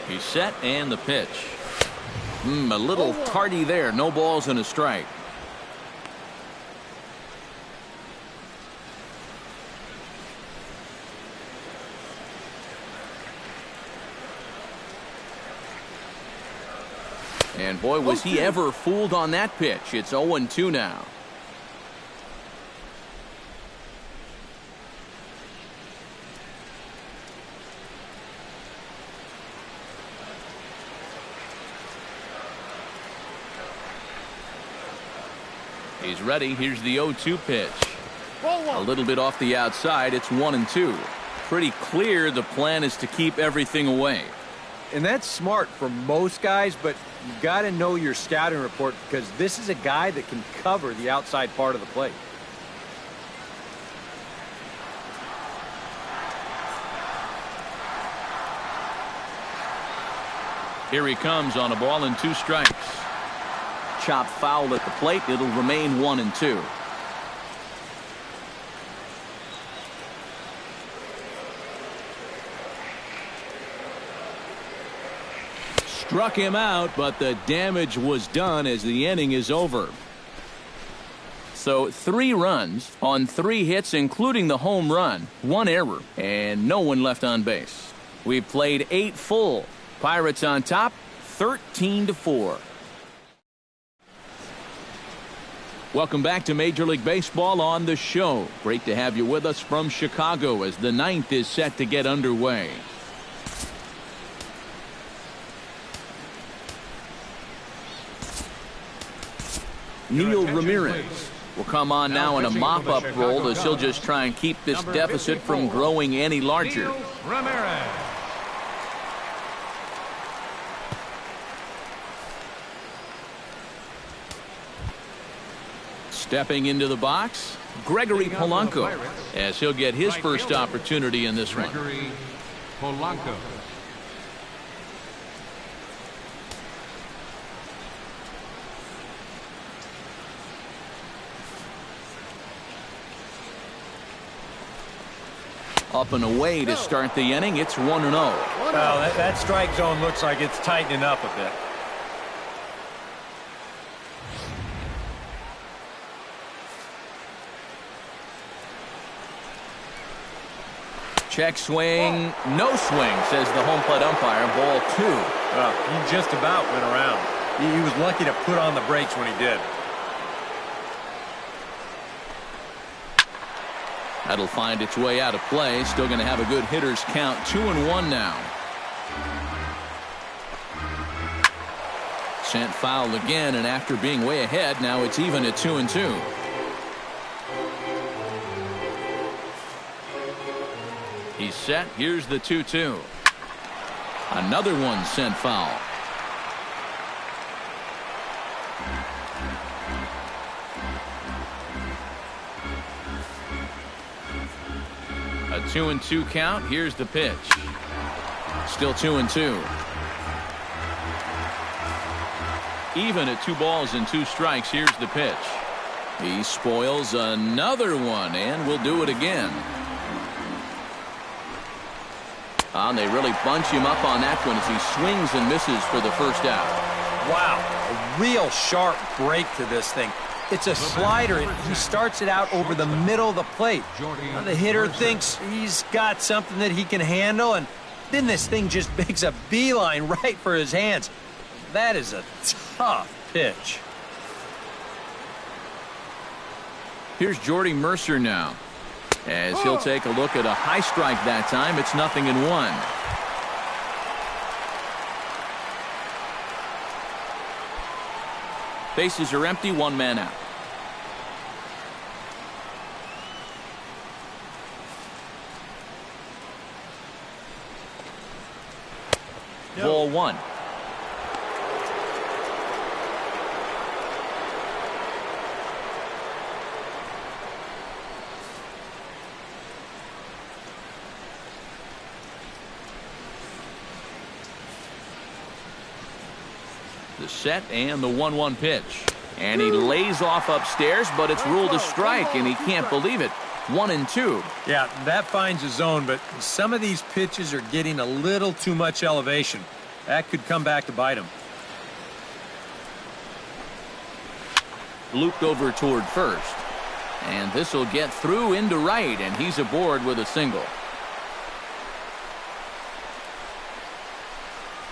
Speaker 1: He's set, and the pitch. A little tardy there. No balls and a strike. And boy, was he ever fooled on that pitch. It's 0-2 now. He's ready. Here's the 0-2 pitch. A little bit off the outside. It's 1-2. Pretty clear the plan is to keep everything away.
Speaker 2: And that's smart for most guys, but you got to know your scouting report because this is a guy that can cover the outside part of the plate.
Speaker 1: Here he comes on a ball and 2 strikes. Chop foul at the plate. It'll remain 1-2. Struck him out, but the damage was done as the inning is over. So 3 runs on 3 hits, including the home run, 1 error, and no one left on base. We played 8 full. Pirates on top, 13-4. Welcome back to Major League Baseball on the show. Great to have you with us from Chicago as the 9th is set to get underway. Neil Ramirez will come on now in a mop-up role as he'll just try and keep this deficit from growing any larger.
Speaker 3: Neil Ramirez.
Speaker 1: Stepping into the box, Gregory Polanco, as he'll get his first opportunity in this one.
Speaker 3: Gregory Polanco.
Speaker 1: Up and away to start the inning. It's 1-0.
Speaker 2: Well, that strike zone looks like it's tightening up a bit.
Speaker 1: Check swing, no swing, says the home plate umpire. Ball 2.
Speaker 2: He just about went around. He was lucky to put on the brakes when he did.
Speaker 1: That'll find its way out of play. Still going to have a good hitter's count. 2-1 now. Sent foul again, and after being way ahead, now it's even at 2-2. He's set. Here's the 2-2. Another one sent foul. A 2-2 count. Here's the pitch. Still 2-2. Even at 2 balls and 2 strikes. Here's the pitch. He spoils another one and will do it again. They really bunch him up on that one as he swings and misses for the first out.
Speaker 2: Wow, a real sharp break to this thing. It's a slider. He starts it out over the middle of the plate. Now the hitter thinks he's got something that he can handle, and then this thing just makes a beeline right for his hands. That is a tough pitch.
Speaker 1: Here's Jordy Mercer now, as he'll take a look at a high strike that time. It's 0-1. Bases are empty, 1 man out. Ball 1. The set and the 1-1 pitch. And he lays off upstairs, but it's ruled a strike, and he can't believe it. 1-2.
Speaker 2: Yeah, that finds a zone, but some of these pitches are getting a little too much elevation. That could come back to bite him.
Speaker 1: Looped over toward first. And this will get through into right, and he's aboard with a single.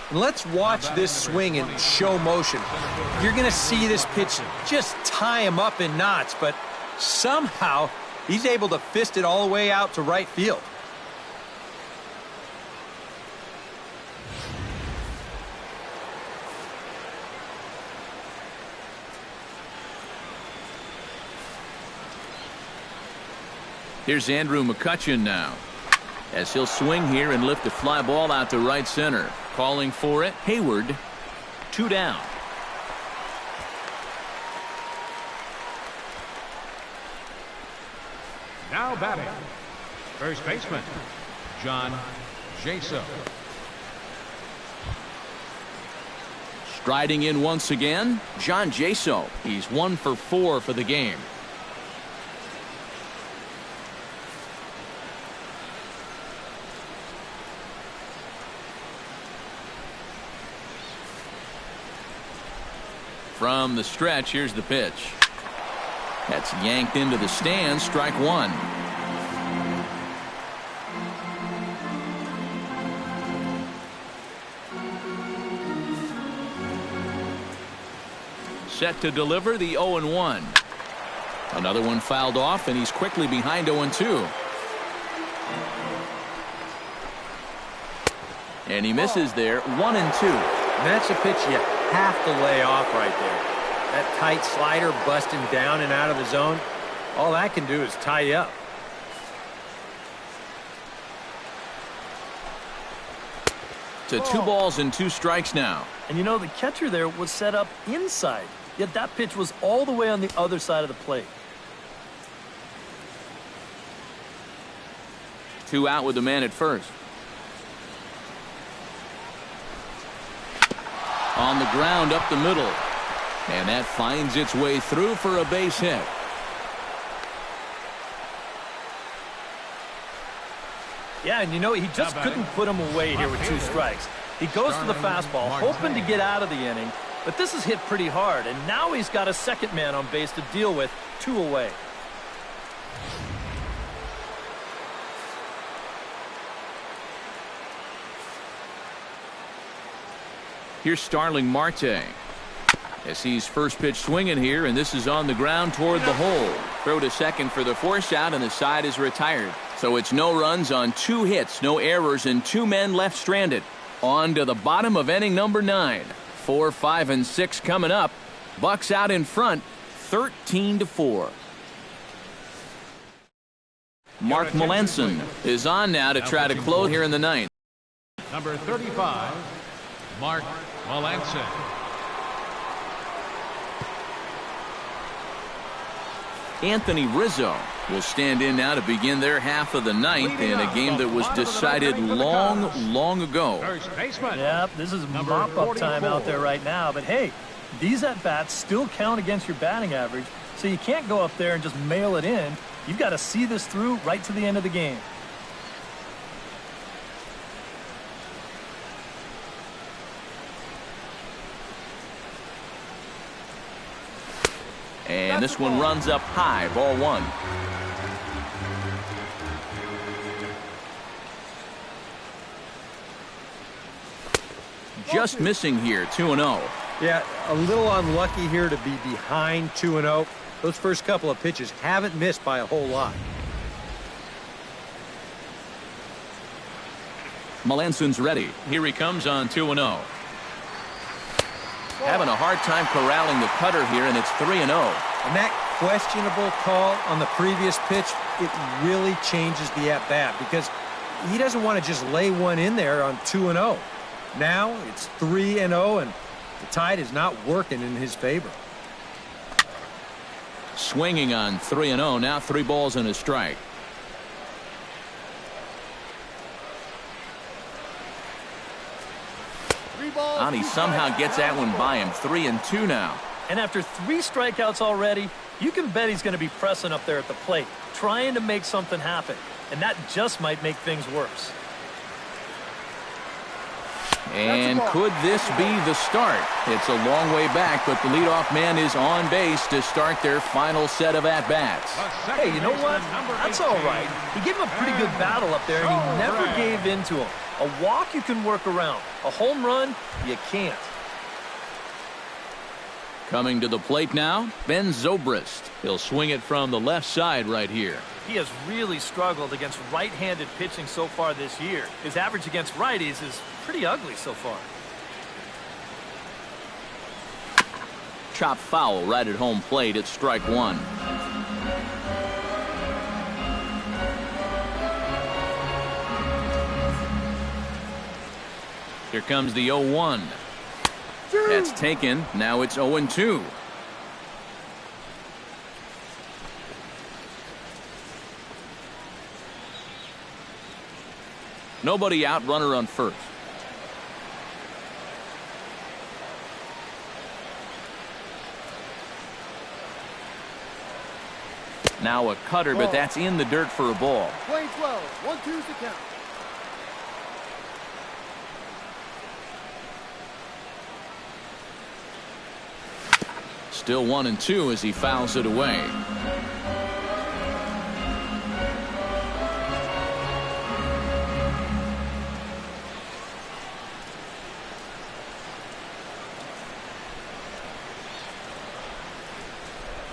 Speaker 2: And let's watch this swing in show motion. You're going to see this pitch just tie him up in knots, but somehow he's able to fist it all the way out to right field.
Speaker 1: Here's Andrew McCutchen now, as he'll swing here and lift a fly ball out to right center. Calling for it, Hayward. 2 down.
Speaker 3: Now batting, first baseman, John Jaso.
Speaker 1: Striding in once again, John Jaso. He's 1 for 4 for the game. From the stretch, here's the pitch. That's yanked into the stands, strike 1. Set to deliver the 0-1. Another one fouled off, and he's quickly behind 0-2. And he misses there, 1-2.
Speaker 2: That's a pitch you have to lay off right there. That tight slider busting down and out of the zone, all that can do is tie you up.
Speaker 1: To 2 balls and 2 strikes now.
Speaker 4: And you know, the catcher there was set up inside, yet that pitch was all the way on the other side of the plate.
Speaker 1: 2 out with the man at first. On the ground up the middle. And that finds its way through for a base hit.
Speaker 4: Yeah, and you know, he just couldn't put him away here with 2 strikes. He goes to the fastball, hoping to get out of the inning, but this is hit pretty hard, and now he's got a second man on base to deal with, 2 away.
Speaker 1: Here's Starling Marte, as he's first pitch swinging here, and this is on the ground toward the hole. Throw to second for the force out, and the side is retired. So it's no runs on 2 hits, no errors, and 2 men left stranded. On to the bottom of inning number 9. 4, 5, and 6 coming up. Bucks out in front, 13-4. Mark Melanson is on now to try to close here in the 9th.
Speaker 3: Number 35, Mark Melanson.
Speaker 1: Anthony Rizzo will stand in now to begin their half of the 9th in a game that was decided long ago.
Speaker 3: First baseman.
Speaker 4: Yep, this is mop-up time out there right now. But hey, these at-bats still count against your batting average, so you can't go up there and just mail it in. You've got to see this through right to the end of the game.
Speaker 1: And this one runs up high, ball 1. Just missing here, 2-0.
Speaker 2: Yeah, a little unlucky here to be behind 2-0. Those first couple of pitches haven't missed by a whole lot.
Speaker 1: Melanson's ready. Here he comes on 2-0. Having a hard time corralling the cutter here, and it's 3-0.
Speaker 2: And that questionable call on the previous pitch, it really changes the at-bat because he doesn't want to just lay one in there on 2-0. Now it's 3-0, and the tide is not working in his favor.
Speaker 1: Swinging on 3-0, now 3 balls and a strike. And he somehow gets that one by him. 3-2 now.
Speaker 4: And after 3 strikeouts already, you can bet he's going to be pressing up there at the plate, trying to make something happen. And that just might make things worse.
Speaker 1: And could this be the start? It's a long way back, but the leadoff man is on base to start their final set of at-bats.
Speaker 4: Hey, you know what? That's all right. He gave him a pretty good battle up there, and he never gave in to him. A walk you can work around. A home run, you can't.
Speaker 1: Coming to the plate now, Ben Zobrist. He'll swing it from the left side right here.
Speaker 4: He has really struggled against right-handed pitching so far this year. His average against righties is pretty ugly so far.
Speaker 1: Chop foul right at home plate. It's strike one. Here comes the 0-1. That's taken. Now it's 0-2. Nobody out, runner on first. Now a cutter, but that's in the dirt for a ball.
Speaker 5: Playing 12. 1-2's the count.
Speaker 1: Still 1-2 as he fouls it away.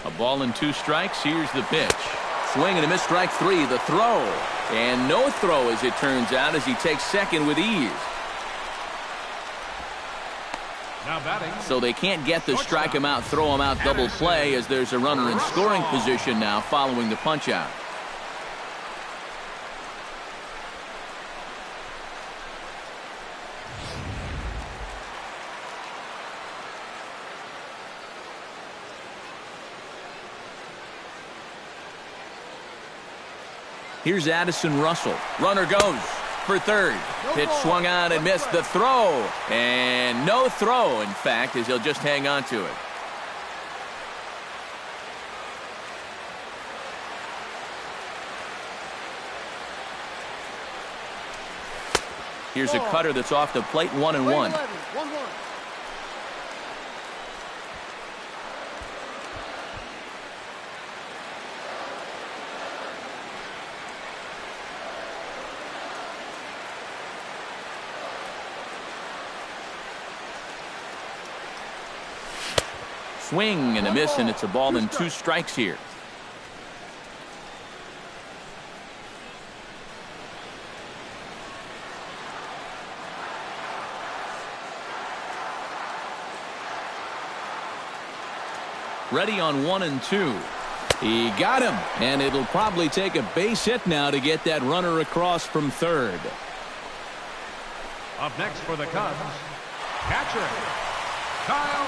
Speaker 1: A ball and 2 strikes. Here's the pitch. Swing and a miss, strike 3. The throw. And no throw, as it turns out, as he takes second with ease.
Speaker 3: Now batting.
Speaker 1: So they can't get the strike him out, throw him out double play, as there's a runner in scoring position now following the punch out. Here's Addison Russell. Runner goes for third. Pitch swung on and missed. The throw. And no throw, in fact, as he'll just hang on to it. Here's a cutter that's off the plate, 1-1.
Speaker 5: 1-1.
Speaker 1: Swing and a miss, and it's a ball and 2 strikes here. Ready on 1-2. He got him, and it'll probably take a base hit now to get that runner across from third.
Speaker 3: Up next for the Cubs, catcher.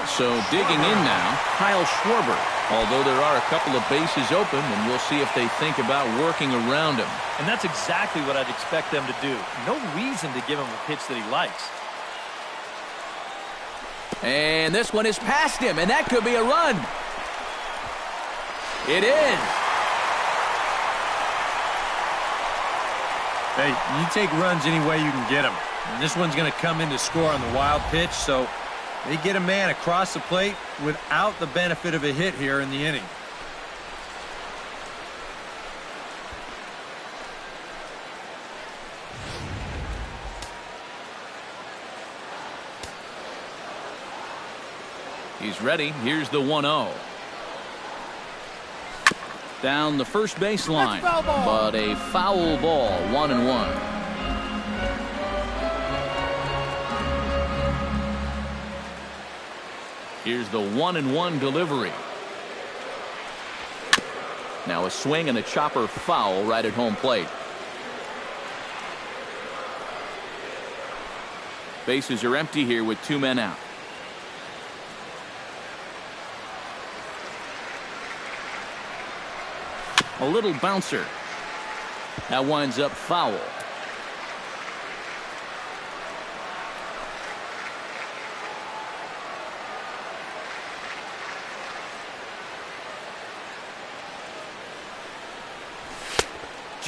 Speaker 1: So digging in now, Kyle Schwarber. Although there are a couple of bases open, and we'll see if they think about working around him.
Speaker 4: And that's exactly what I'd expect them to do. No reason to give him a pitch that he likes.
Speaker 1: And this one is past him, and that could be a run. It is.
Speaker 2: Hey, you take runs any way you can get them. And this one's going to come in to score on the wild pitch, so they get a man across the plate without the benefit of a hit here in the inning.
Speaker 1: He's ready. Here's the 1-0. Down the first baseline, but a foul ball, 1-1. Here's the 1-1 delivery. Now a swing and a chopper foul right at home plate. Bases are empty here with 2 men out. A little bouncer. That winds up foul.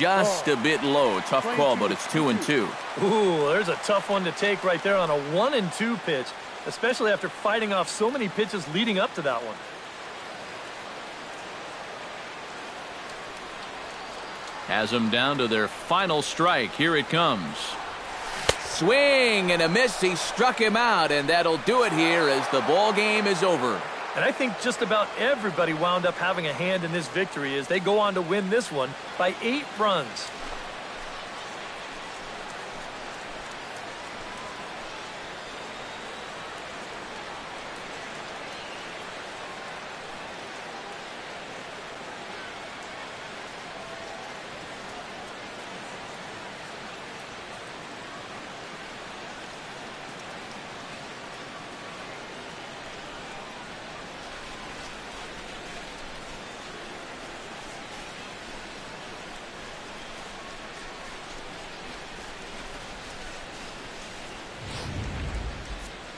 Speaker 1: just a bit low. Tough call, but it's 2-2.
Speaker 4: Ooh, there's a tough one to take right there on a 1-2 pitch, especially after fighting off so many pitches leading up to that one.
Speaker 1: Has them down to their final strike. Here it comes. Swing and a miss. He struck him out, and that'll do it here as the ball game is over.
Speaker 4: And I think just about everybody wound up having a hand in this victory as they go on to win this one by 8 runs.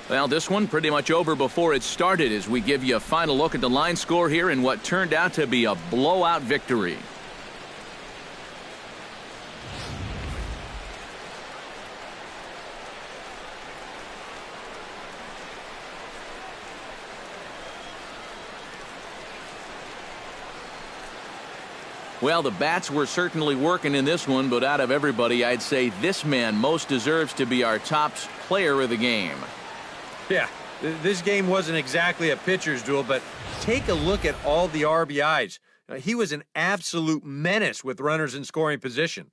Speaker 1: Well, this one pretty much over before it started as we give you a final look at the line score here in what turned out to be a blowout victory. Well, the bats were certainly working in this one, but out of everybody, I'd say this man most deserves to be our top player of the game.
Speaker 2: Yeah, this game wasn't exactly a pitcher's duel, but take a look at all the RBIs. He was an absolute menace with runners in scoring position.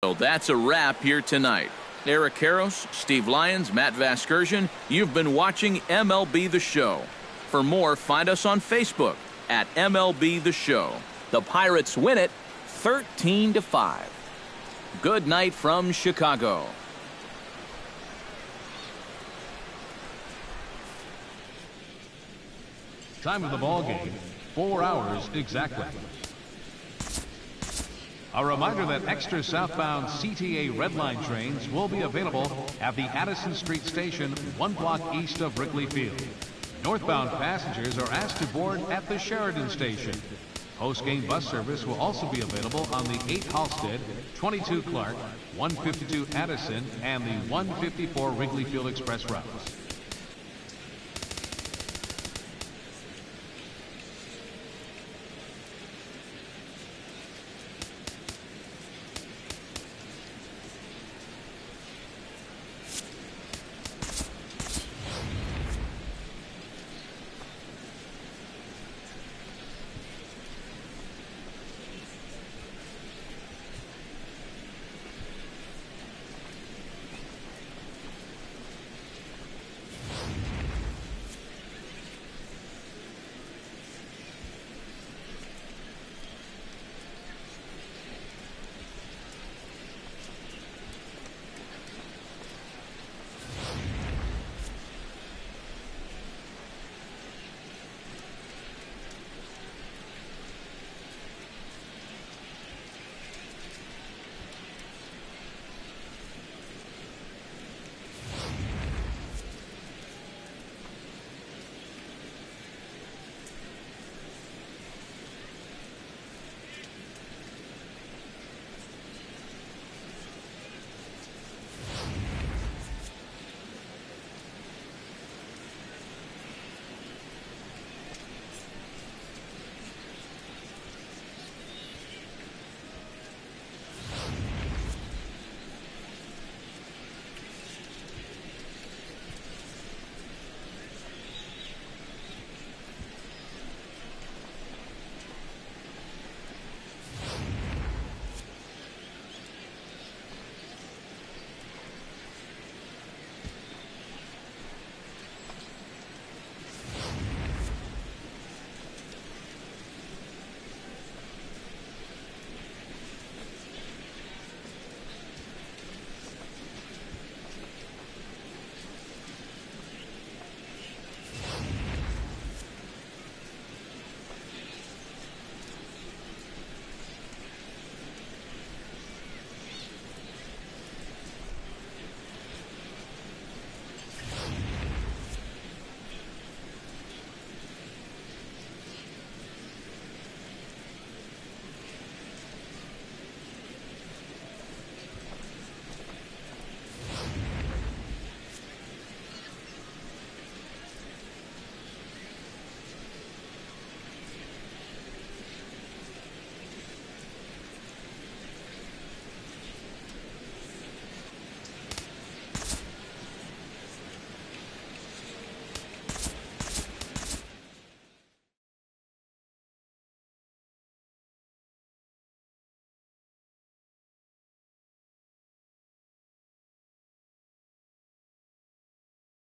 Speaker 1: So that's a wrap here tonight. Eric Karros, Steve Lyons, Matt Vasgersian, you've been watching MLB The Show. For more, find us on Facebook at MLB The Show. The Pirates win it 13-5. Good night from Chicago.
Speaker 3: Time of the ball game, 4 hours exactly. A reminder that extra southbound CTA Red Line trains will be available at the Addison Street Station, 1 block east of Wrigley Field. Northbound passengers are asked to board at the Sheridan Station. Post-game bus service will also be available on the 8 Halstead, 22 Clark, 152 Addison, and the 154 Wrigley Field Express routes.